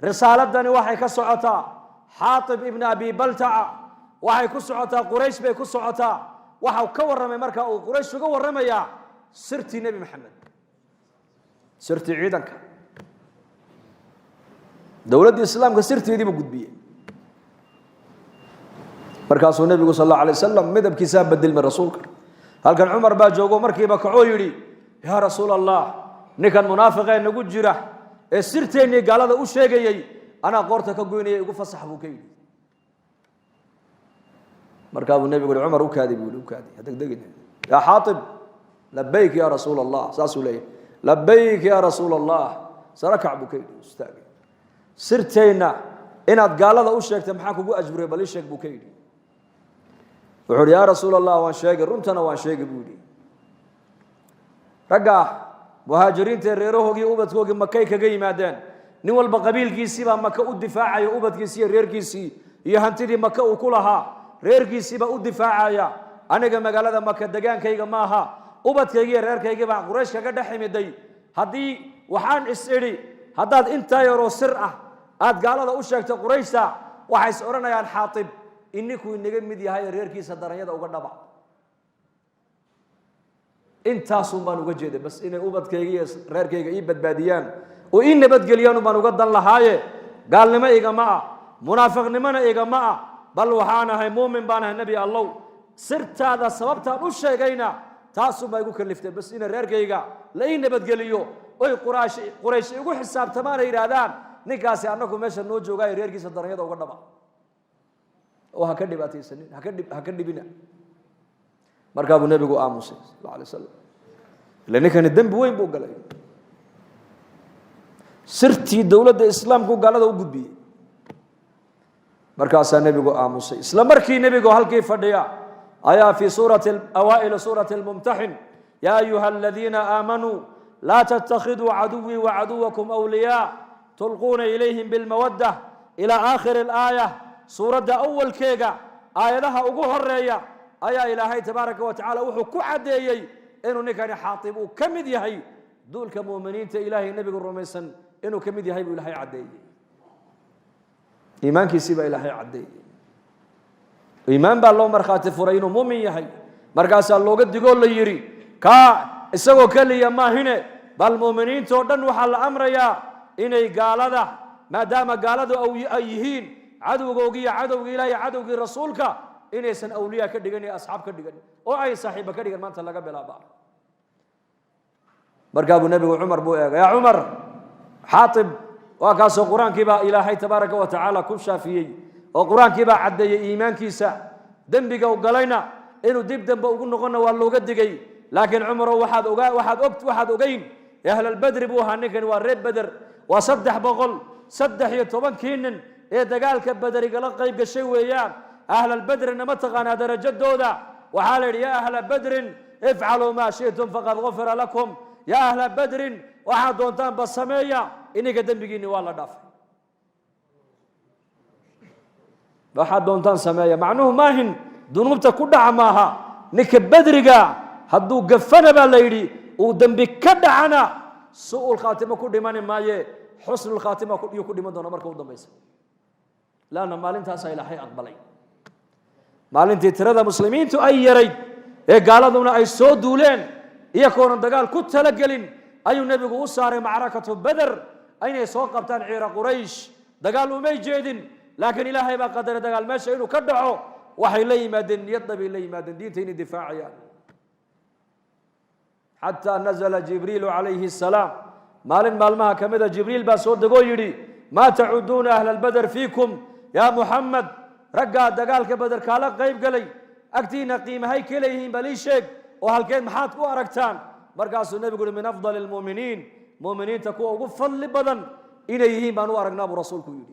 risaaladani waxay ka socotaa xaatib ibn abi baltaca waxay ku socotaa quraysh bay ku socotaa waxa ka warramay marka uu quraysh uga warramayaa sirtii nebi maxamed sirtii ciidanka dowladda islaamka sirteedii buu gudbiyey markaasuu nebigu sal allahu alay wasalam midabkiisaa bedelmay rasuulka halkan cumar baa joogo markiiba kacoo yidhi yaa rasuul allah ninkan munaafiqee nagu jira ee sirteennii gaalada u sheegayey anaa qoorta ka goynayay igu fasax buu ka yidhi markaa buu nebigu yihi cumar u kaadi buu yihi u kaadi ha degdegin yaa xaatib labayk ya rasuul allah saasuu leeyahy labayk ya rasuul allah sarakac buu ka yidhi istaagay sirteenna inaad gaalada u sheegtay maxaa kugu ajburay bal ii sheeg buu ka yidhi wuxuu yidhi yaa rasuul allah waan sheegay runtana waan sheegay buu yidhi ragga muhaajiriinta reerahoogii ubadkoogii makay kaga yimaadeen nin walba qabiilkiisii baa maka u difaacaya ubadkiisii iyo reerkiisii iyo hantidii maka uu ku lahaa reerkiisii baa u difaacaya aniga magaalada maka degaankayga maaha ubadkaygii iyo reerkaygii baa quraysh kaga dhex imiday haddii waxaan is idhi haddaad intaa yaroo sir ah aad gaalada u sheegto qurayshta waxay is odhanayaan xaatib ininkuu inaga mid yahay reerkiisa daranyada uga dhaba intaasun baan uga jeeday bas inay ubadkayga iyo reerkayga ii badbaadiyaan oo ii nabadgeliyaan baan uga dan lahaaye gaalnimo igama ah munaafiqnimona igama ah bal waxaan ahay muumin baan ahay nebi allow sirtaada sababtaan u sheegayna taasun baa igu kaliftay bas inay reerkayga la ii nabadgeliyo oy quraysh igu xisaabtamaan ay yidhaahdaan ninkaasi annagu meesha noo joogaayo reerkiisa daranyada uga dhaba oo ha ka dhibaataysanin ha ka dhibina markaa buu nebigu aamusay sal alay wasalam ila ninkani dembi weyn buu galay sirtii dowladda islaamku gaalada u gudbiyey markaasaa nebigu aamusay isla markii nebigu halkii fadhiya ayaa fii suurati awaa'ili suurati almumtaxin yaa ayuha aladiina aamanuu laa tattakhiduu caduwii wacaduwakum awliyaa tulquuna ilayhim bilmawadda ilaa aakhiri alaaya suuradda awalkeega aayadaha ugu horeeya ayaa ilaahay tabaaraka wa tacaala wuxuu ku caddeeyey inuu ninkani xaatib uu ka mid yahay duulka muuminiinta ilaahay nebigu rumaysan inuu ka mid yahay buu ilaahay caddeeyey iimaankiisii baa ilaahay caddeeyey iimaan baa loo markhaati furay inuu muumin yahay markaasaa looga digoo la yidhi kaa isagoo keliya maahine bal muuminiintoo dhan waxaa la amrayaa inay gaalada maadaama gaaladu ay yihiin cadowgoogii iyo cadowgii ilaah iyo cadowgii rasuulka inaysan awliyaa ka dhigan iyo asxaab ka dhigan oo ay saaxiiba ka dhigan maanta laga bilaaba markaa buu nebigu cumar buu eegay yaa cumar xaatib waa kaasoo qur-aankii baa ilaahay tabaaraka wa tacaala ku shaafiyey oo qur-aankii baa caddeeyey iimaankiisa dembiga u galayna inuu dib dambe ugu noqonna waa looga digay لكن عمره واحد أوجين أهل البدر بوها نكن والرب بدر وصدح بقول صدح يتوبن كينن إيه دجال كبدر يقلق قيب الشيء وياه أهل البدر إنما تغنى درجة دودا وحال يا أهل بدر افعلوا ما شئتم فقد غفر لكم يا أهل بدر واحد دونتان بالسمية إني قدم بيجيني والله دافع واحد دونتان سمية معنوه ما هن ذنوبته كلها معها نك بدرجة هدو قفنا بالليلي ودم بكدعنا سوء الخاتمة كل من مايه حسن الخاتمة كل من دون أمرك ودم بيس لا أنا مالنتها سائل حي أقبلي مالنتي ترى مسلمين تأيري إيه قالوا دونا أي صوت دولين يكون الدجال كنت لقلين أي النبي قوسار معركة بدر أين يسوق قبطان عير قريش دجالوا ما يجيدين لكن إلهي ما قدر دجال ماشي إنه كدعوا وحي لي مادن يطلب لي مادن دينتين دفاعيا حتى نزل جبريل عليه السلام مالما كمذا جبريل باسود يري ما تعودون أهل البدر فيكم يا محمد رجع دجال كبدر كالا غيب قلي أكتينا قيمة هاي كليهم بليشك وهالكين محات كو أركتان مركز النبي يقول من أفضل المؤمنين مؤمنين تكو وفضل بدن إليهم أنو أرقنا برسولك يري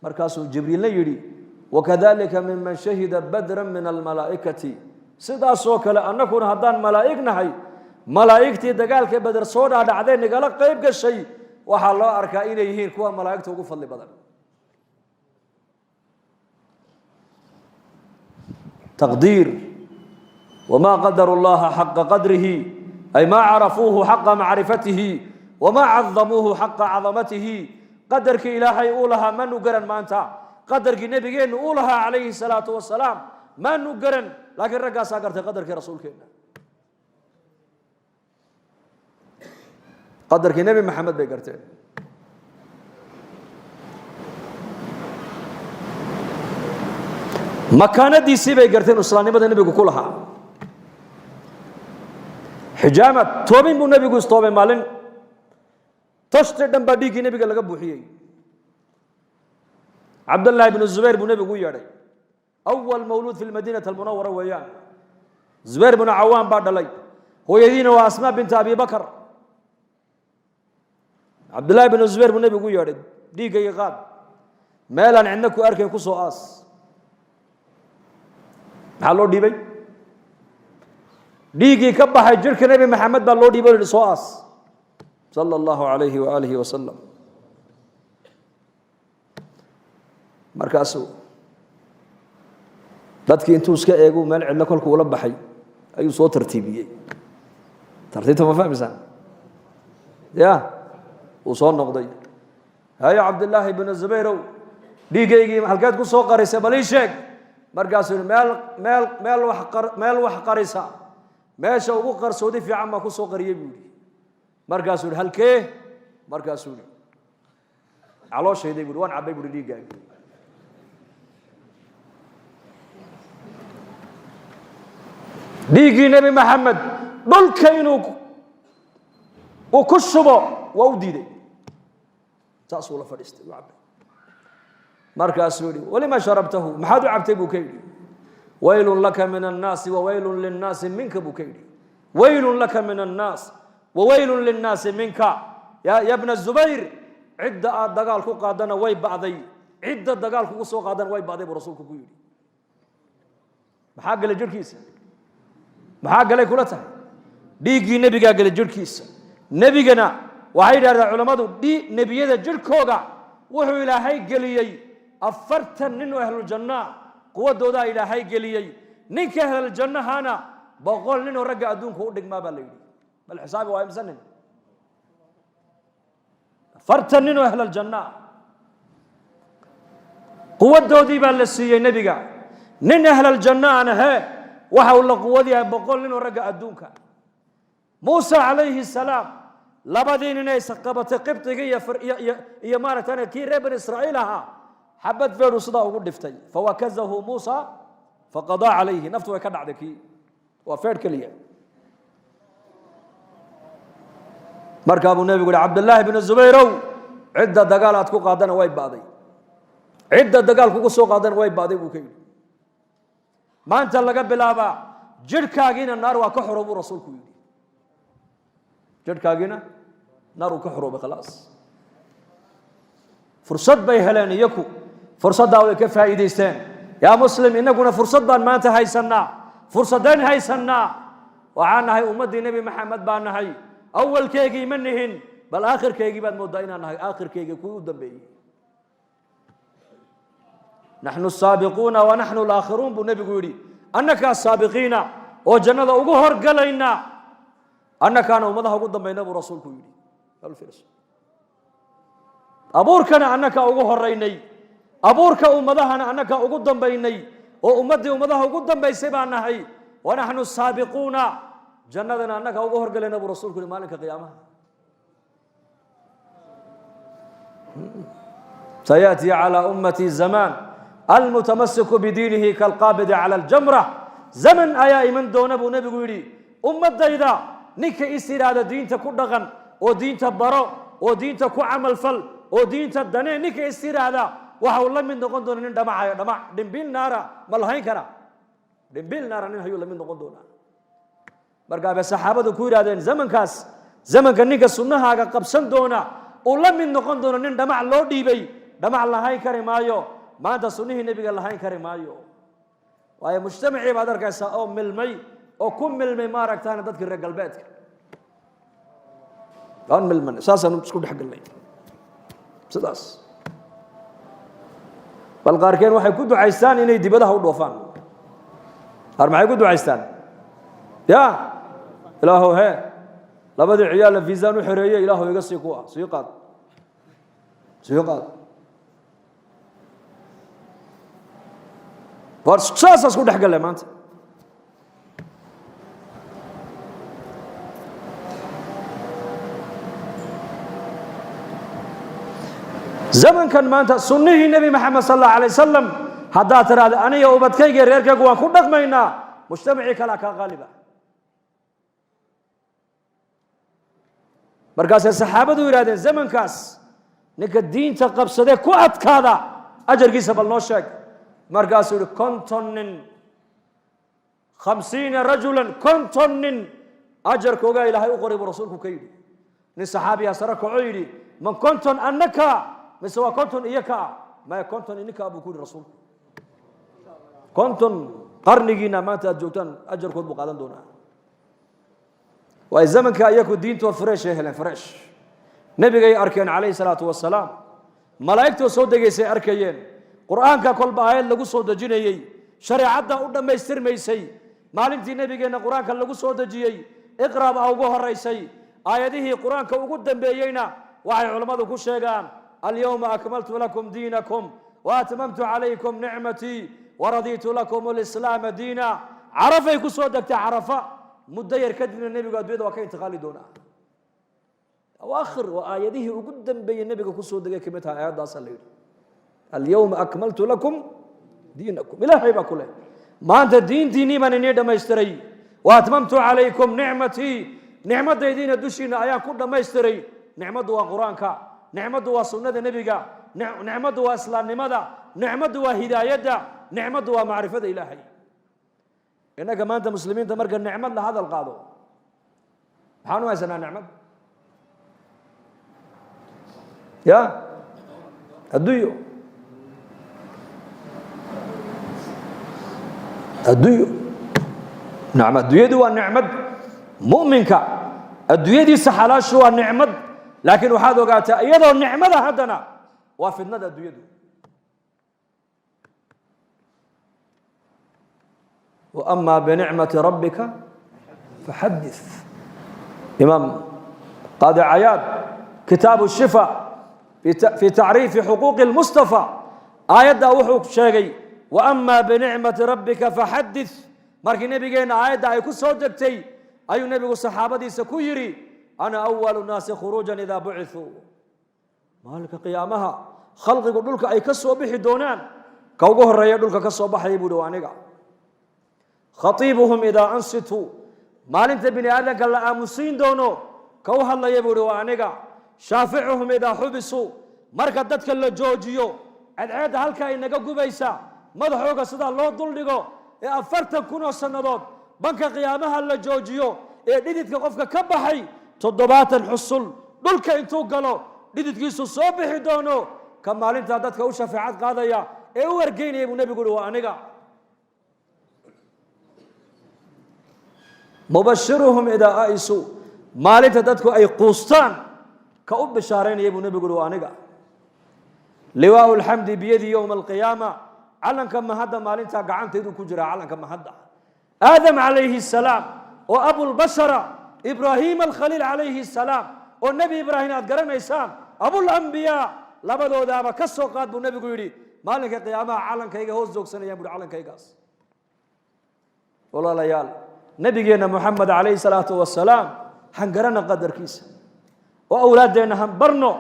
مركز جبريل يري وكذلك ممن شهد بدرا من الملائكة سدا سوك لأنكم هدان ملائكنا هاي ملائكتي دجال كبدر صودا دعدين نقال قيب كالشيء وحلا أركا إليهم كوا ملائكته وفضل بدن تقدير وما قدر الله حق قدره أي ما عرفوه حق معرفته وما عظموه حق عظمته قدرك إلهي أولها ما نقرن ما أنت قدرك نبيين أولها عليه الصلاة والسلام ما نقرن لكن رجع ساقرت قدرك رسولك قدرك نبي محمد بيقرتين مكانة دي سيبه يقرتين وصلاني بدأ النبي كلها حجامة توبين بو نبي قوس توبين مالين تشتدن بدي كي نبي قال بوحيي عبد الله بن الزبير بن نبي قوي ياري أول مولود في المدينة المنورة وياه زبير بن عوام بعد لي هو يدين وأسماء بنت أبي بكر عبد الله بن الزبير بن نبي قوي ياري دي كي غاد مالا عندك أركي كسو آس حلو دي بي ديجي كبح جرك نبي محمد بالله دي بي لسواس صلى الله عليه وآله وسلم مركاسو dadkii intuu iska eego meel cidla kolku wala baxay ayuu soo tartiibiyay tartiibta ma fahmaysan ya uu soo noqday haya abdullah ibn zubayr dhiigaygii halkaad ku soo qarisay balii sheeg markaasuu meel wax qarisa meesha ugu qarsoodi fiican ma ku soo qariyay buu markaasuu halkee markaasuu calooshayday buu waan cabay buu dhiigaaga dhiigii nabi maxamed dhulka inuu ku shubo waa u diiday taasuu la fadhiistay waa cabay markaasuu yidhi walima sharabtahu maxaad u cabtay buu ka yidhi waylun laka min annaasi wa waylun linnaasi minka buu ka yidhi waylun laka min annaas wa waylun linnaasi minka ya bna zubayr cidda aad dagaal ku qaadana way bacday cidda dagaal kugu soo qaadana way bacday buu rasuulku ku yidhi maxaa galay jirkiisa maxaa galay kula tahay dhiiggii nebigaa galay jirkiisa nebigana waxay yidhahdeen culammadu nebiyada jirkooga wuxuu ilaahay geliyey 40 nin oo ahluljanna quwadoodaa ilaahay geliyey ninka ahluljannahaana 100 nin oo ragga adduunka u dhigmaa baa la yidhi bal xisaabi waa imsa nin 40 nin oo ahluljanna quwadoodii baa la siiyey nebiga nin ahluljannaana hee waxa uu la quwadiyaa 100 nin oo ragga adduunka muusa calayhi salaam labadii nin ay saqabatay qibtiga iyo maaragtay kii reer bani israa'iil ahaa xabad feeru sidaa ugu dhiftay fawakazahu muusa faqada calayhi naftu way ka dhacday kii waa feer kaliya markaa buu nebigu yidhi cabdullaahi bn zubayrow cidda dagaal aad ku qaadana way ba'day cidda dagaal kugu soo qaadana way ba'day buu ka yidhi maanta laga bilaabaa jirhkaagiina naar waa ka xoroobu rasuulku yidhi jirhkaagiina naar uu ka xoroobay khalaas fursad bay heleen iyaku fursaddaa way ka faa'iidaysteen yaa muslim innaguna fursad baan maanta haysanaa fursadeen haysanaa waxaan nahay ummaddii nebi maxamed baan nahay awalkeygii ma nihin bal aakhirkeygii baad mooddaa inaan nahay aakhirkeygii kuwii u dambeeyey naxnu asaabiquuna wa naxnu alaakhiruun buu nebigu yidhi annakaa saabiqiina oo jannada ugu horgalayna annakaana ummadaha ugu dambayna buu rasuulku yidhi abuurkana annakaa ugu horaynay abuurka ummadahana annakaa ugu dambaynay oo ummaddii ummadaha ugu dambaysay baan nahay wa naxnu saabiquuna jannadana annakaa ugu horgalayna buu rasuulku yidhi maalinka qiyaamaha sayaأtii calى ummati zamaan almutamasiku bidiinihi kalqaabidi calى اljamra zaman ayaa iman doona buu nebigu yidhi ummadayda ninka is yidhaahda diinta ku dhaqan oo diinta baro oo diinta ku camal fal oo diinta danee ninka is yidhaahda waxa uu la mid noqon doona nin dhamacayo dhamac dhimbil naara ma lahayn kara dhimbil naara nin ayuu la mid noqon doonaa markaa bay saxaabadu ku yidhahdeen zamankaas zamanka ninka sunnahaaga qabsan doona uu la mid noqon doono nin dhamac loo dhiibay dhamac lahayn kari maayo maanta sunnihii nebiga lahayn kari maayo waayo mujtamacii baad arkaysaa oo milmay oo ku milmay maaragtaana dadkii reer galbeedka aan milman saasaan isku dhex galnay sidaas bal qaarkeen waxay ku ducaystaan inay dibadaha u dhoofaan qaar maxay ku ducaystaan ya ilaahow hee labadii ciyaal la fiisaan u xereeyey ilaahow iga sii kuwa sii qaad war saas isku dhex galay maanta zamankan maanta sunnihii nebi maxamed sal allahu alay wasalam haddaad tiraahda aniga ubadkayga reerkaygu waan ku dhaqmaynaa mujtamacii kalea kaa qaaliba markaasay saxaabadu yidhahdeen zamankaas ninka diinta qabsadee ku adkaada ajarkiisa bal noo sheeg markaasuu yihi konton nin 50 rajulan konton nin ajarkoogaa ilaahay u qoray buu rasuulku ka yidhi nin saxaabiyaa sare kaco yidhi man konton annaka mise waa konton iyaka maya konton ininkaa buu ku yidhi rasuulku konton qarnigiina maanta aad joogtaan ajarkood buu qaadan doonaa waay zamanka iyaku diintoo fresh ay heleen fresh nebigay arkeen calayhi salaatu wasalaam malaa'igtoo soo degaysay arkayeen qur'aanka kolba aayad lagu soo dejinayey shareecadda u dhammaystirmaysay maalintii nebigeenna qur-aanka lagu soo dejiyey iqra baa ugu horaysay aayadihii qur-aanka ugu dambeeyeyna waxay culammadu ku sheegaan alyawma akmaltu lakum diinakum waatmamtu calaykum nicmatii waradiitu lakum alislaama diina carafay ku soo degtay carafa muddo yar kadibna nebigu adduunyada waa ka intiqaali doonaa awaakhir waa aayadihii ugu dambeeyey nebiga ku soo degay ka mid tahay aayaddaasaa la yidhi alyawma akmaltu lakum diinakum ilaahay baa ku leh maanta diintiinnii baan inii dhammaystiray waatmamtu calaykum nicmatii nicmadaydiina dushiina ayaan ku dhammaystiray nicmaddu waa qur-aanka nicmaddu waa sunnada nebiga nicmaddu waa islaamnimada nicmaddu waa hidaayadda nicmaddu waa macrifada ilaahay innaga maanta muslimiinta marka nicmad la hadal qaado maxaan u haysanaa nicmad ya adduunyo nacam adduunyadu waa nicmad mu'minka adduunyadiisa xalaashu waa nicmad laakiin waxaad ogaataa iyadoo nicmada haddana waa fidnada adduunyadu وأما بنعمة ربك فحدث إمام قاضي عياض كتاب الشفاء في تعريف حقوق المصطفى آية وحوك شيء وأما بنعمة ربك فحدث مركي نبي جينا آية أيكو صدقتي أي نبي الصحابة سكويري أنا أول الناس خروجا إذا بعثوا مالك قيامها خلق يقول لك أي كسو بحي دونان كوجه الرجال يقول لك كسو بحي بدوانيقا خطيبهم إذا أنصتوا ما أنت بني آدم قال آمسين دونو كوها الله يبورو وانيقا شافعهم إذا حبسوا مركز دتك اللي جوجيو العيد هالكا إنك قبيسا مدحوك صدا الله ضلقو أفرت كنو سندود banka qiyaamaha la joojiyo ee dhididka qofka ka baxay 70 xusul dhulka intuu galo dhididkiisu soo bixi doono ka maalinta dadka u shafaacad qaadaya ee u wargeynaya buu nabigu waa aniga mubashiruhum idaa aisu maalinta dadku ay quustaan ka u bishaareynaya buu nabigu waa aniga liwaa'u alxamdi biyadi yowma alqiyaama calanka mahadda maalinta gacantaydu ku jira calanka mahadda aadam calayhi salaam oo abulbashara ibraahim alkhaliil calayhi salaam oo nebi ibraahim aad garanaysaan abulambiyaa labadoodaaba ka soo qaad buu nebigu yidhi maalinka qiyaamaha calankayga hoos joogsanayaan buuhi calankaygaas walaalayaal nabigeenna moxamed calayhi salaatu wasalaam han garana qadarkiisa oo awlaaddeenna han barno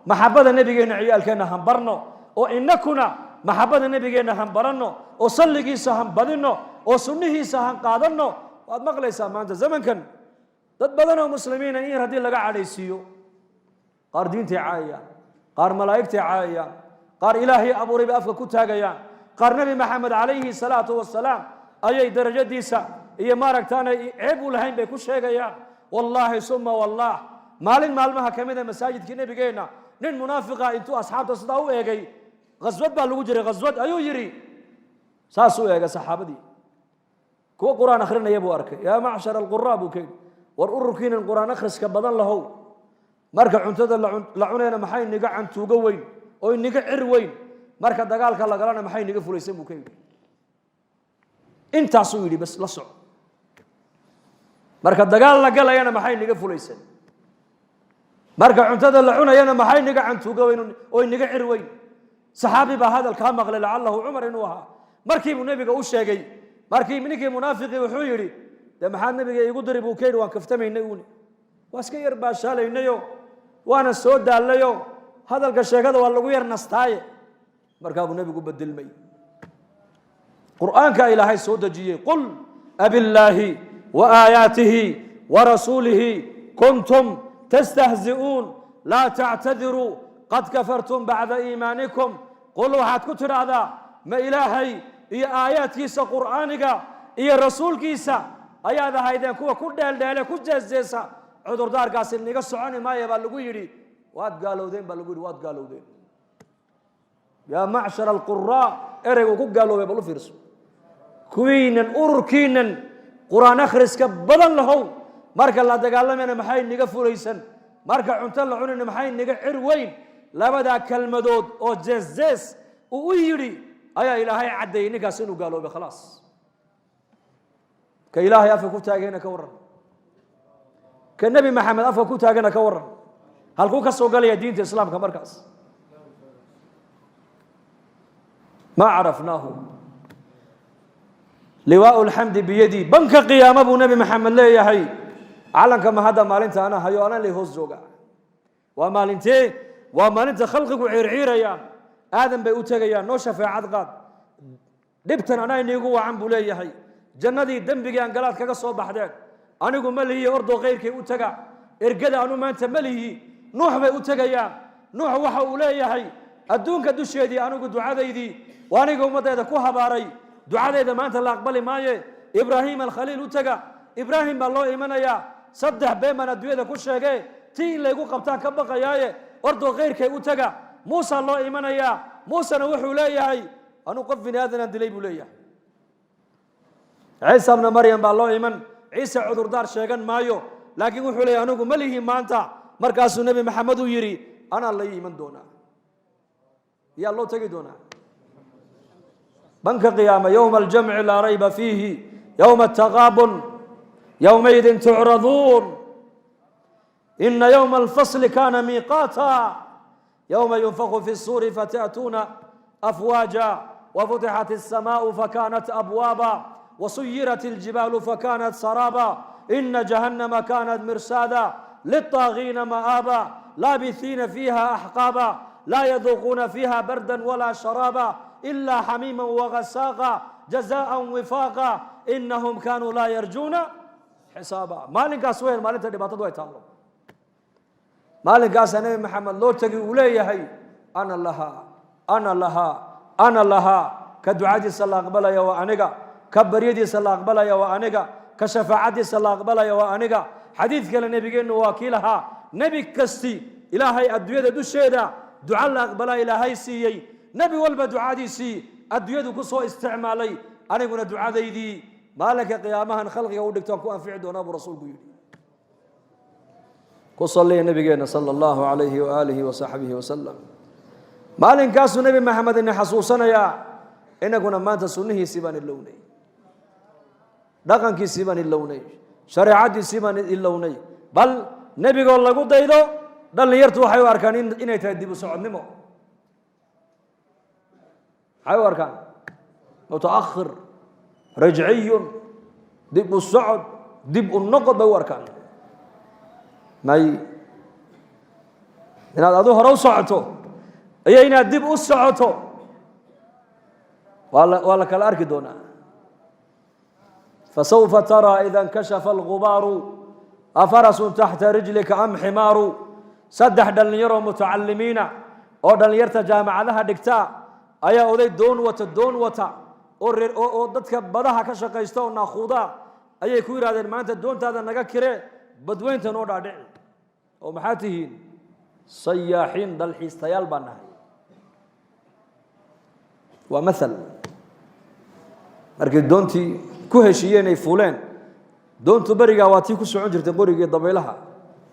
maxabada nebigeenna ciyaalkeenna han barno oo inakuna maxabada nebigeenna han baranno oo salligiisa han badinno oo sunnihiisa han qaadanno waad maqlaysaa maanta zamankan dad badan oo muslimiina in haddii laga cadhaysiiyo qaar diintay caayayaan qaar malaa'igtay caayayaan qaar ilaahay abuuray bay afka ku taagayaan qaar nebi maxamed calayhi salaatu wasalaam ayay darajadiisa iyo maaragtaana ceeb u lahayn bay ku sheegayaan wallaahi suma wallah maalin maalmaha ka mid a masaajidkii nebigeenna nin munaafiqa intuu asxaabta sidaa u eegay qaswad baa lagu jiray qaswad ayuu yidhi saas u eegay saxaabadii kuwa qur-aan akhrinaya buu arkay yaa macshara alquraa buu ka yidhi war ururkiinan qur-aan akhriska badan lahow marka cuntada la cunayna maxay niga cantuugo weyn oo niga cir weyn marka dagaalka la galana maxay niga fulaysan buu ka yidhi intaasuu yidhi bas la soco marka dagaal la galayana maxay niga fulaysan marka cuntada la cunayana maxay niga cantuugo weyn oo niga cir weyn saxaabi baa hadalkaa maqlay lacalahu cumar inuu ahaa markii buu nebiga u sheegay markii ninkii munaafiqii wuxuu yidhi dee maxaad nabiga iigu diri buu ka yidhi waan kaftamaynay uuni waa iska yar baashaalaynayo waana soo daallayo hadalka sheekada waa lagu yar nastaaye markaa buu nebigu bedelmay qur'aanka ilaahay soo dejiyey qul abillaahi wa aayaatihi wa rasuulihi kuntum tastahzi'uun laa tactadiruu qad kafartum bacda iimaanikum qul waxaad ku tidhaahdaa ma ilaahay iyo aayaadkiisa qur'aaniga iyo rasuulkiisa ayaad ahaydeen kuwa ku dheeldheele ku jeesjeesa cudurdaarkaasi niga soconi maaya baa lagu yidhi waad gaalowdeen baa lagu yidhi waad gaalowdeen yaa macshara alquraa ereygu ku gaaloobay bal u fiirso kuwiinan ururkiinan qur-aan akhriska badan lahow marka la dagaalamayna maxay niga fulaysan marka cunto la cunayna maxay niga cir weyn labadaa kelmadood oo jeesjees uu u yidhi ayaa ilaahay caddeeyey ninkaas inuu gaaloobay khalaas ka ilaahay afka ku taagayna ka warran ka nebi maxamed afka ku taagana ka warran halkuu ka soo galaya diinta islaamka markaas ma carafnaahu liwaa'u alxamdi biyadii banka qiyaama buu nebi maxamed leeyahay calanka mahadda maalinta ana hayo anaan lay hoos jooga waa maalintee waa maalinta khalqigu ciirciirayaan aadan bay u tegayaan noo shafeecad qaad dhibtan anaa iniigu wacan buu leeyahay jannadii dembigii aan galaad kaga soo baxdeen anigu ma lihi ordoo kayrkay u taga ergada anu maanta ma lihi nuux bay u tegayaan nuux waxa uu leeyahay adduunka dusheedii anigu ducadaydii waa aniga ummaddeeda ku habaaray ducadayda maanta la aqbali maaye ibraahim alkhaliil u taga ibraahim baa loo imanayaa 3 been baan adduunyada ku sheegee tii in laygu qabtaan ka baqayaaye ordoo kayrkay u taga muusa loo imanayaa muusena wuxuu leeyahay anuu qof bini aadanaan dilay buu leeyahay ciisa bna maryam baa loo iman ciise cudurdaar sheegan maayo laakiin wuxuu leeyahay anigu ma lihi maanta markaasuu nebi maxamed uu yidhi anaa la iman doonaa yaa loo tegi doonaa banka qiyaama yowma aljamci laa rayba fiihi yowma ataqaabun yowmaydin tucraduun ina yowma alfasli kana miiqaata yowma yunfaku fi الsuuri fata'tuuna afwaaja wafutixat الsamaau fakanat abwaaba وسيرت الجبال فكانت سرابا إن جهنم كانت مرصادا للطاغين مآبا لابثين فيها أحقابا لا يذوقون فيها بردا ولا شرابا إلا حميما وغساقا جزاء وفاقا إنهم كانوا لا يرجون حسابا مالك أسوين مالك تدبات دوي تعالوا مالك أسنى محمد لو تقي وليه هي أنا لها أنا لها أنا لها كدعاء صلى الله عليه وسلم كبريدي صلى الله عليه وسلم كشفاعتي صلى أقبل وأنيقا حديث كلا نبيين وكيلها نبي كستي إلهي الدنيا دوشيدا دعاء الله أقبل إلهي سيي نبي والب دعاء سي الدنيا كسو استعمالي أنا قلنا دعاء دي مالك قيامها خلق يودك تكون في عدونا برسول قيل كصلي نبينا صلى الله عليه وآله وصحبه وسلم مالين كاسو نبي محمد إن حصوصنا يا إن كنا ما تسنه سبان اللوني دقن كي سبان اللوني شريعة سبان اللوني بل نبي قال الله قد يدو دل يرتو حيو أركان إن يتهدي بسعود نمو حيو أركان متأخر رجعي دب السعود دب النقد بو أركان ماي إن هذا ظهر وسعته أي إن دب السعته ولا كالأرك دونا فسوف ترى إذا انكشف الغبار أفرس تحت رجلك أم حمار سدح دل يرو متعلمين أو دل يرتجى مع لها دكتا أيا أودي دون وتا أو دتك بدها كشقيستو ناخودا أي كوير هذا ما أنت دون هذا نجا كره بدوين تنور عدل أو محاتهين صياحين دل حيستيال بناه ومثل markay doontii ku heshiiyeen ay fuuleen doontu bariga waa tii ku socon jirtay qoriga dabeelaha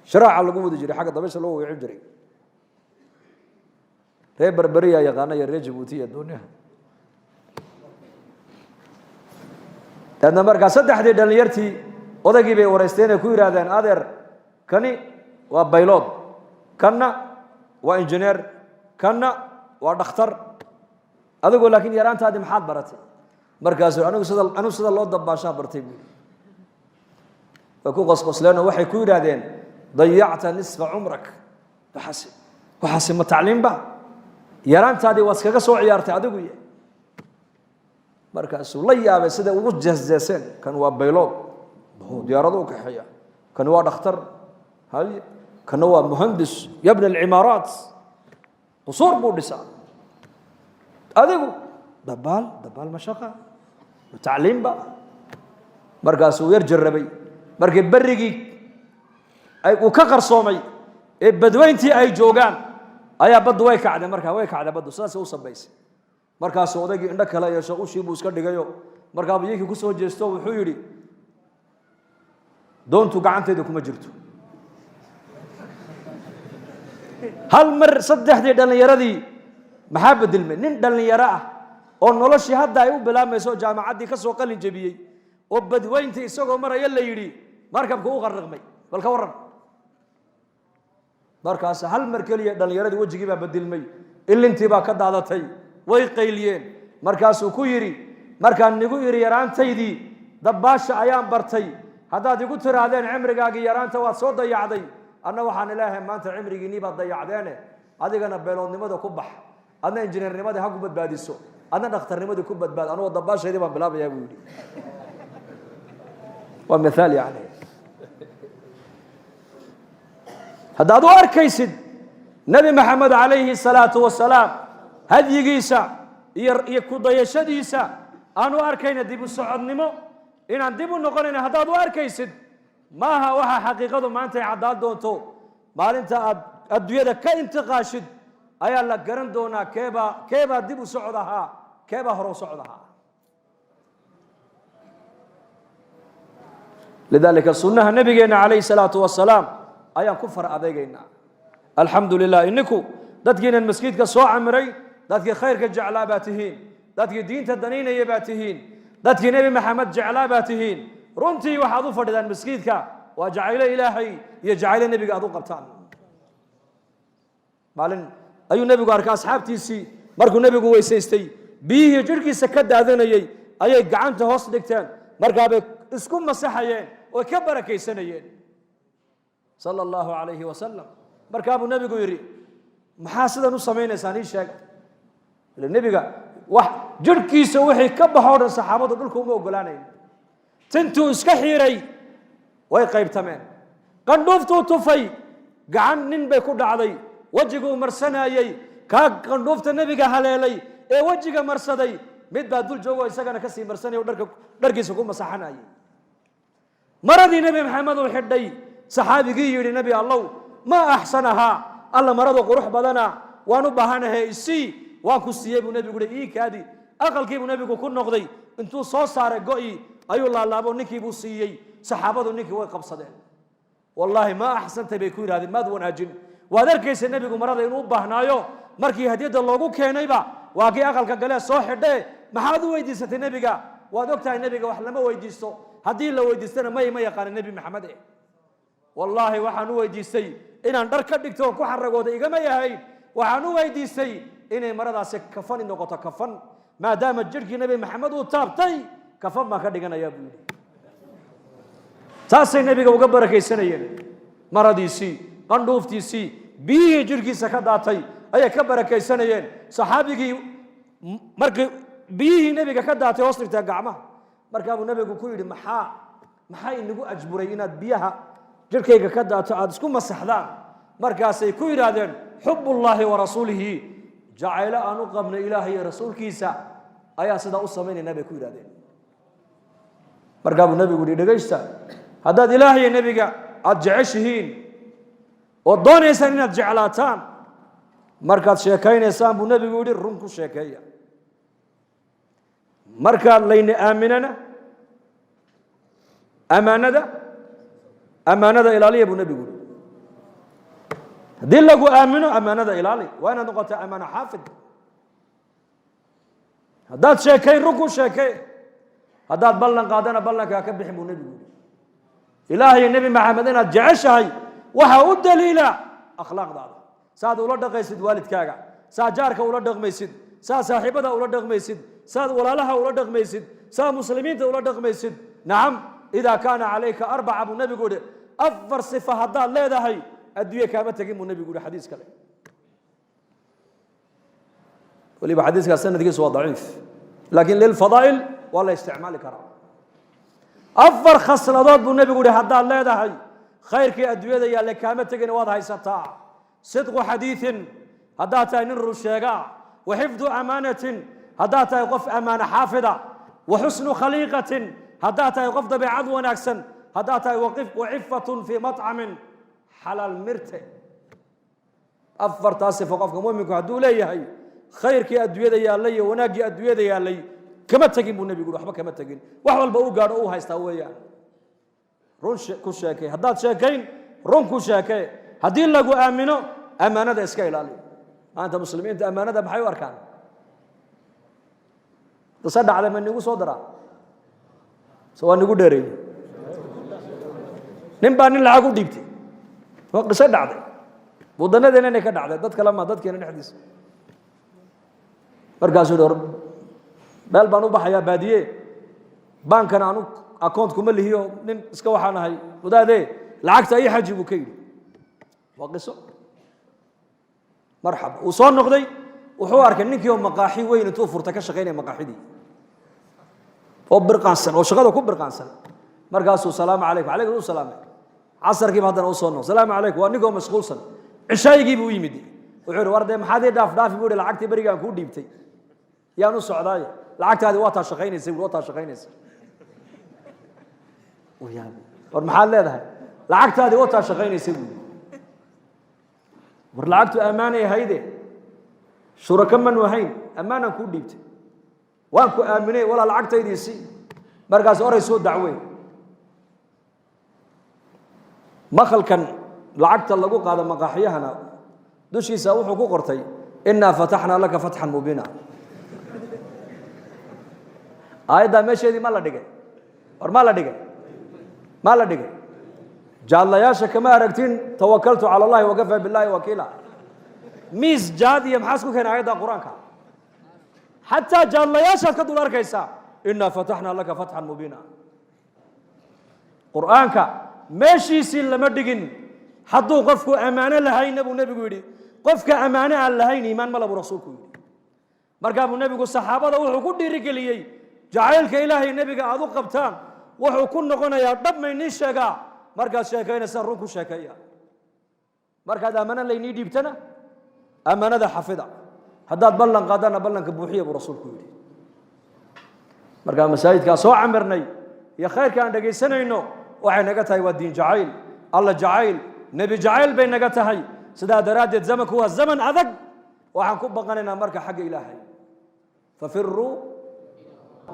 sharaaca lagu wada jiray xagga dabeesha loo wicin jiray reer barbariya yaqaana reer Djibouti dooniyaha dadna markaa saddexdii dhalinyartii odagii bay wareysteen ku yiraahdeen adeer kani waa baylod kana waa engineer kana waa dhakhtar adigu laakiin yaraantaadi maxaad baratay markaas anu sida loo dabaashaa bartay ku qosqosleen waxay ku yiraahdeen dayacta nisfa umrak waxaasi ma tacliim ba yaraantaadi waad kaga soo ciyaartay adigu markaas la yaabay sida ugu jazzaaseen kan waa baylod diyaarado ka xaya kan waa dhakhtar hal kan waa muhandis yabna al-imarat qusur buu dhisa adigu dabaal mashaqa تعليم بقى مركز وير جربي مركب بريجي أي وكقر صومي بدوينتي أي جوجان أي بدوي كعدة مركز ويا كعدة بدو ساس وصل بيس مركز سوداء عندك هلا يشاء وشي بوسكر دقيقة مركز بيجي كوسو جستو وحيري دون توقعنت يدكم جرتو هل مر صدق دي دلني يردي محبة دلمي نين دلني يراه oo noloshii hadda ay u bilaamayso jaamacadii ka soo qalin jabiyay oo badweyntii isagoo maraya la yiri markabku u qarraqmay bal ka waran markaas hal mar kaliya dhalinyaradii wajigii baa badilmay ilintii baa ka daadatay way qayliyeen markaas uu ku yiri markaan nigu yiri yaraantaydii dabaasha ayaan bartay haddaad igu tiraadeen cimrigaagii yaraanta waad soo dayacday anna waxaan ilaahay maanta cimrigiinii baad dayacdeene adigana beeloodnimada ku bax adna injineernimada ha ku badbaadiso أنا أختار نمدي كوب بدبال أنا وضباش هذي ما بلعب يا ولدي ومثال يعني هذا أدوار كيسد نبي محمد عليه الصلاة والسلام هذه جيسا يكود يشديسا أنا أركين ديب السعد نمو إن ديب النقل إن هذا أدوار كيسد ما هو حقيقة ما أنت عداد دونتو ما أنت الدنيا كأنت قاشد أي الله قرن دونا كيبا ديب السعودها كيف هرو صعدها لذلك السنة نبينا عليه الصلاة والسلام أيام كفر أبينا الحمد لله إنكو دتجين المسجد كسوع عمري دتجي خير كجعلاباتهين دتجي دين تدنين يباتهين دتجي نبي محمد جعلاباتهين رنتي وحضو فرد المسجد كا وجعل إلهي يجعل النبي قادو قبطان مالن أي نبي قارك أصحابتي سي مركو نبي قوي سيستي بيه جركي سكد هذيني أي قعنت هوس دكتان مركب اسكم مسحيين وكبر كيسنيين صلى الله عليه وسلم مركب النبي قويري محاسدة نصمين إنساني شاك النبي قال واحد جركي سوحي كب حور الصحابة دولكم وقلانين تنتو اسكحيري ويقيب تمام قندوفتو تفي قعن ننبي كود علي وجهه مرسنا يي قندوفت النبي قال لي ee wajiga marsaday mid baa dul joogo isagana ka sii marsanay oo dharkiisa ku masaxanay maradii nabi maxamed uu xidhay saxaabigii yidhi nabi allow ma axsanahaa alla maradu qurux badana waan u baahanahay isii waan ku siiyey buu nabigu yidhi ii kaadi aqalkii buu nabigu ku noqday intuu soo saaray go'i ayuu laalaabo ninkii buu siiyey saxaabadu ninkii way qabsadeen wallaahi ma axsantay bay ku yidhahdeen maad wanaajin waad arkaysa nabigu marada inuu u baahnaayo markii hadiyadda loogu keenayba waa kii aqalka galee soo xidhee maxaad u weydiisatay nebiga waad ogtahay nebiga wax lama weydiisto haddii la weydiistana ma yaqaana nebi maxamed wallaahi waxaan u weydiistay inaan dhar ka dhigto ku xaragooda igama yahayn waxaan u weydiistay inay maradaasi kafani noqoto kafan maadaama jirhkii nebi maxamed uu taabtay kafan baan ka dhiganayaa buu yidhi taasay nebiga uga barakaysanayeen maradiisii qandhuuftiisii biyihii jirhkiisa ka daatay ayay ka barakaysanayeen saxaabigii markii biyihii nebiga ka daatay hoos dhigtaa gacmaha markaa buu nebigu ku yidhi maxaa inagu ajburay inaad biyaha jirhkayga ka daato aada isku masaxdaan markaasay ku yidhaahdeen xubullaahi wa rasuulihi jacaylo aan u qabno ilaahay iyo rasuulkiisa ayaa sidaa u samaynayna bay ku yidhahdeen markaa buu nebigu yidhi dhegaysta haddaad ilaahay iyo nebiga aada jeceshihiin oo doonaysaan inaad jeclaataan markaad sheekaynaysaan buu nebigu yidhi run ku sheekeeya markaad layna aaminana ammaanada ilaaliya buu nebigu yidhi haddii lagu aamino ammaanada ilaali waa inaad noqotaa ammaano xaafid haddaad sheekayn run ku sheekee haddaad ballan qaadana ballankaa ka bixin buu nebigu yidhi ilaahay iyo nebi maxamed inaad jeceshahay waxaa u daliila akhlaaqdaada saad ula dhaqaysid waalidkaaga saa jaarka ula dhaqmaysid saa saaxiibada ula dhaqmaysid saad walaalaha ula dhaqmaysid saa muslimiinta ula dhaqmaysid nacam idaa kaana calayka arbaca buu nebigu yidhi afar sifa haddaad leedahay adduunye kaama tegin buu nebigu yidhi xadiis kale weliba xadiiskaas sanadkiisu waa daciif laakiin lilfadaa'il waa la isticmaali karaa afar khasladood buu nebigu yidhi haddaad leedahay khayrkii adduunyada yaalle kaama tegin waad haysataa sidqu xadiiin haddaad tahay nin run sheegaa wa xifdu amaanatin haddaad tahay qof ammaano xaafida wa xusnu khaliiqatin haddaad tahay qof dabeecad wanaagsan haddaad tahay wacifatun fii maطcamin xalaal mirte afartaas sifo qofka mu'minku hadduu leeyahay khayrkii adduunyada yaallay iyo wanaaggii adduunyada yaallay kama tegin buu nebigu waxba kama tegin wax walba uu gaadho uu haystaa weeyaan run ku sheekay haddaad sheekayn run ku sheekee haddii lagu aamino ammaanada iska ilaali maanta muslimiinta ammaanada maxay u arkaan qisa dhacday ma nigu soo daraa so waa nigu dheereeyey nin baa nin lacag u dhiibtay waa qiso dhacday wadanadeena inay ka dhacday dad kale ma dadkeena dhexdiisa markaasuu yidhi meel baan u baxayaa baadiye baankana aanu account kuma lihiyo nin iska waxaan ahay wadaadee lacagta ii xaji buu ka yidhi waa qiso marxaba uu soo noqday wuxuu arkay ninkii oo maqaaxi weyn intuu furta ka shaqaynaya maqaaxidii oo birqaansan oo shaqada ku birqaansan markaasuu salaamu calaykum calaykum u salaamay casarkiiba haddana u soo noqday salaamu calaykum waa ninkoo mashquulsan cishaayigii buu u yimid wuxuu yidhi war dee maxaad ii dhaafdhaafi buu yidhi lacagtii berigaan kuu dhiibtay yaan u socdaaye lacagtaadii waa taa shaqaynaysa waa taa shaqaynaysa war maxaad leedahay lacagtaadii waa taa shaqaynaysa buu war lacagtu ammaanay hayde shuraka manu ahayn ammaanaan kuu dhiibtay waan ku aaminay walaa lacagtaydiisii markaas oray soo dacweyn maqalkan lacagta lagu qaado maqaaxiyahana dushiisa wuxuu ku qortay innaa fataxnaa laka fatxan mubiina aayaddaa meesheedii ma la dhigay war ma la dhigay ma la dhigay jaadlayaasha kama aragtin tawakaltu cala allahi wakafaa billahi wakiila miis jaad iyo maxaa isku keenay aayadda qur-aanka xataa jaadlayaashaad ka dul arkaysaa innaa fataxnaa laka fatxan mubiina qur-aanka meeshiisii lama dhigin hadduu qofku ammaano lahayna buu nebigu yidhi qofka ammaano aan lahayn iimaan ma labuu rasuulku yidhi markaa buu nebigu saxaabada wuxuu ku dhiirigeliyey jacaylka ilaahay nebiga aad u qabtaan wuxuu ku noqonayaa dhab maynii sheegaa markaad sheekaynaysaa run ku sheekeeya markaad ammaano laynii dhiibtana ammaanada xafida haddaad ballan qaadana ballanka buuxiya buu rasuulku yidhi markaa masaajidkaa soo camirnay iyo khayrka aan dhegaysanayno waxay naga tahay waa diin jacayl alla jacayl nebi jacayl bay naga tahay sidaa daraaddeed zamanku waa zaman adag waxaan ku baqanaynaa marka xagga ilaahay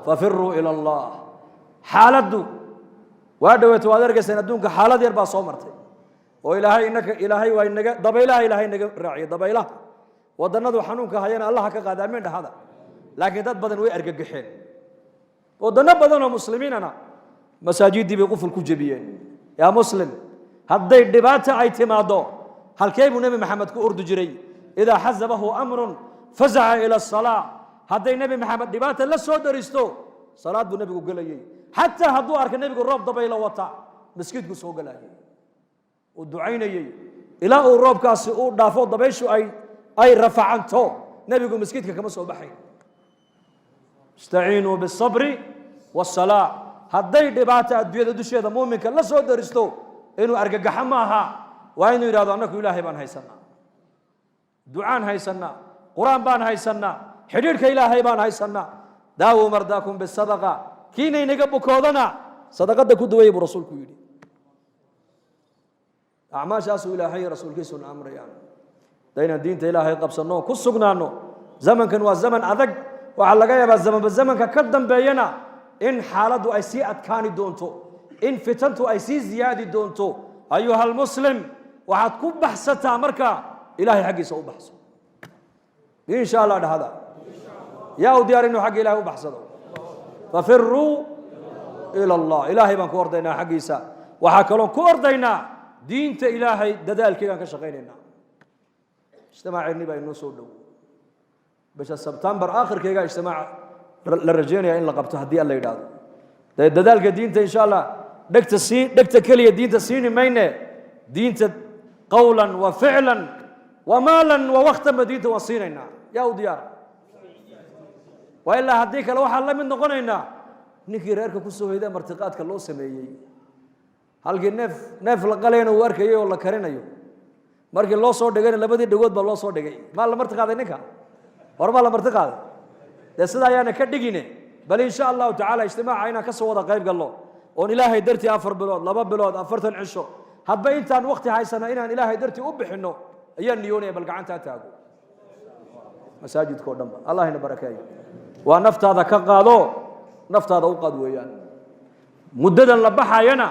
fafiruu ila allah xaaladdu waa dhaweeto waad argaysaan adduunka xaalad yar baa soo martay oo ilaahay waa inaga dabaylaha ilaahay naga raaciyo dabaylaha wadannadu xanuunka hayana allaha ka qaada amiin dhahada laakiin dad badan way argagaxeen waddanno badan oo muslimiinana masaajiddii bay quful ku jebiyeen yaa muslim hadday dhibaata ay timaado halkee buu nebi maxamed ku ordi jiray idaa xasabahu amrun fazaca ila asalaa hadday nebi maxamed dhibaata la soo daristo salaad buu nebigu gelayey xataa hadduu arka nebigu roob dabaylo wata maskiidku soo galayay uu ducaynayey ilaa uu roobkaasi uu dhaafo dabayshu ay rafacanto nebigu maskiidka kama soo baxayn istaciinuu biالصabri والsalaa hadday dhibaata adduunyada dusheeda muuminka la soo daristo inuu argagaxo ma aha waa inuu yidhahdo annaku ilaahay baan haysanaa ducaan haysanaa qur-aan baan haysanaa xidhiidhka ilaahay baan haysanaa daawuu mardaakum bisadaqa kiinaynaga bukoodana sadaqada ku duwaya buu rasuulku yidhi acmaashaasuu ilaahay rasuulkiisuna amrayaan daynaan diinta ilaahay qabsanno ku sugnaano zamankan waa zaman adag waxaa laga yaabaa zamanka ka dambeeyana in xaaladdu ay sii adkaani doonto in fitantu ay sii ziyaadi doonto ayuha almuslim waxaad ku baxsataa marka ilaahay xaggiisa u baxso insha allah dhahada yaa u diyaar inuu xagga ilaahay u baxsado fafiruu ila allah ilaahay baan ku ordaynaa xaggiisa waxaa kaloon ku ordaynaa diinta ilaahay dadaalkeegaan ka shaqaynaynaa ijtimaaceennii baa inoo soo dhow bisha sebtembar aakhirkeega ijtimaaca la rajeynaya in la qabto haddii alla yidhaahdo dee dadaalka diinta insha allah dhegta keliya diinta siini mayne diinta qawlan wa ficlan wa maalan wa waqtanba diinta waan siinaynaa yaa u diyaar waa ilaa haddii kale waxaan la mid noqonaynaa ninkii reerka ku soo hoyda martiqaadka loo sameeyey halkii neef la qalayna uu arkayay oo la karinayo markii loo soo dhigayna labadii dhagood baa loo soo dhigay maa la marti qaaday ninka hor maa la marti qaaday dee sida ayaana ka dhigine bal insha allahu tacaala ijtimaaca inaan ka soo wada qayb galno oon ilaahay dartii 4 bilood 2 bilood 40 cisho hadba intaan waqti haysana inaan ilaahay dartii u bixinno ayaan niyoonaya bal gacanta taago masaajidkoo dhanba allah ina barakeeyo waa naftaada ka qaado naftaada u qaad weeyaan muddadan la baxayana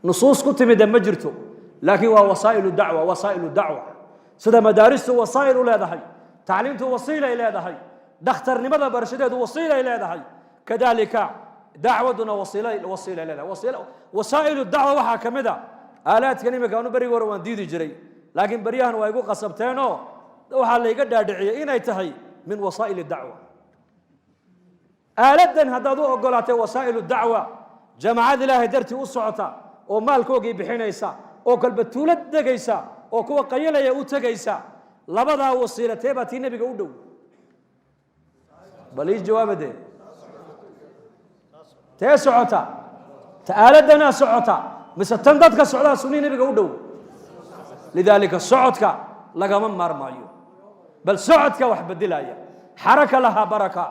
nusuus ku timid ma jirto laakiin waa wasaa'ilu dacwa sida madaaristu wasaa'il u leedahay tacliintu wasiilay leedahay dhakhtarnimada barashadeedu wasiilay leedahay kadalika dacwaduna wasiilay leedahay wasaa'ilu dacwa waxaa ka mid a aalaadkan imika anu berigi hore waan diidi jiray laakiin beryahan waa igu qasabteenoo waxaa layga dhaadhiciyey inay tahay min wasaa'il dacwa aaladan haddaad u ogolaatay wasaa'ilu dacwa jamacad ilaahay dartii u socota oo maalkoogii bixinaysa oo kalba tuulad degaysa oo kuwa qayalaya u tegaysa labadaa wasiilatee baa tii nebiga u dhow bal ii jawaabadee tee socota ta aaladanaa socota mise tan dadka socdaa sunii nebiga u dhow lidaalika socodka lagama maarmaayo bal socodka wax bedelaya xaraka lahaa baraka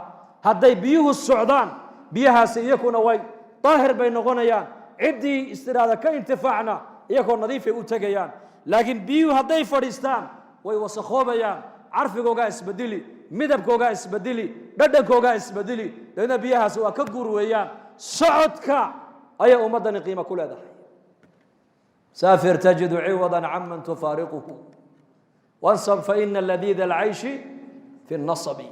hadday biyuhu socdaan biyahaasi iyakuna way daahir bay noqonayaan ciddii istiraada ka intifaacna iyagoo nadiifay u tegayaan laakiin biyuhu hadday fadhiistaan way wasakoobayaan carfigoogaa isbedeli midabkoogaa isbedeli dhadhankoogaa isbedeli dabeedna biyahaasi waa ka guur weeyaan socodka ayay ummaddani qiimo ku leedahay saafir tajidu ciwadan caman tufaariquhu wansab faina ladiida alcayshi fi nasabi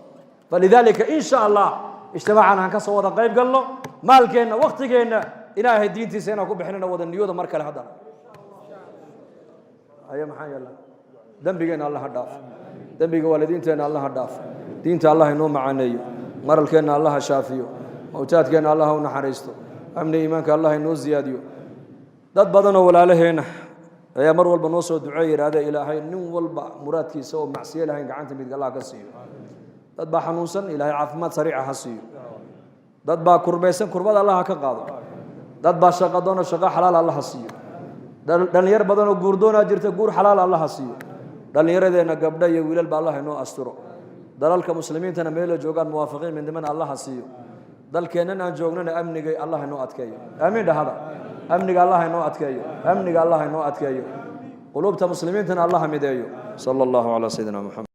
falidaalika in sha allah ijtimaacan aan ka soo wada qayb galno maalkeenna waktigeenna ilaahay diintiisa inaan ku bixinayna wada niyooda mar kale haddana ayo maxaa yeela dembigeenna allah ha dhaaf dembiga waalidiinteenna allah ha dhaaf diinta allah inoo macaaneeyo maralkeenna allah ha shaafiyo mawtaadkeenna allah ha u naxariisto amni iimaanka allah inoo ziyaadiyo dad badanoo walaalaheenna ayaa mar walba noo soo duceey yidhaahda ilaahay nin walba muraadkiisa oo macsiyo lahayn gacanta midga allah ka siiyo dad baa xanuunsan ilaahay caafimaad sariica ha siiyo dad baa kurbaysan kurbada allah ha ka qaado dad baa shaqo doona shaqo xalaal allah ha siiyo dhalinyar badan oo guurdoonaa jirta guur xalaal allah ha siiyo dhallinyaradeenna gabdha iyo wiilal baa allah inoo asturo dalalka muslimiintana meelo joogaan muwaafiqiin midnimana allah ha siiyo dalkeennan aan joognana amnigay allah inoo adkeeyo aamiin dhahada أمنك الله إنه أتكيو أمنك الله إنه أتكيو قلوب المسلمين الله مدايو صلى الله على سيدنا محمد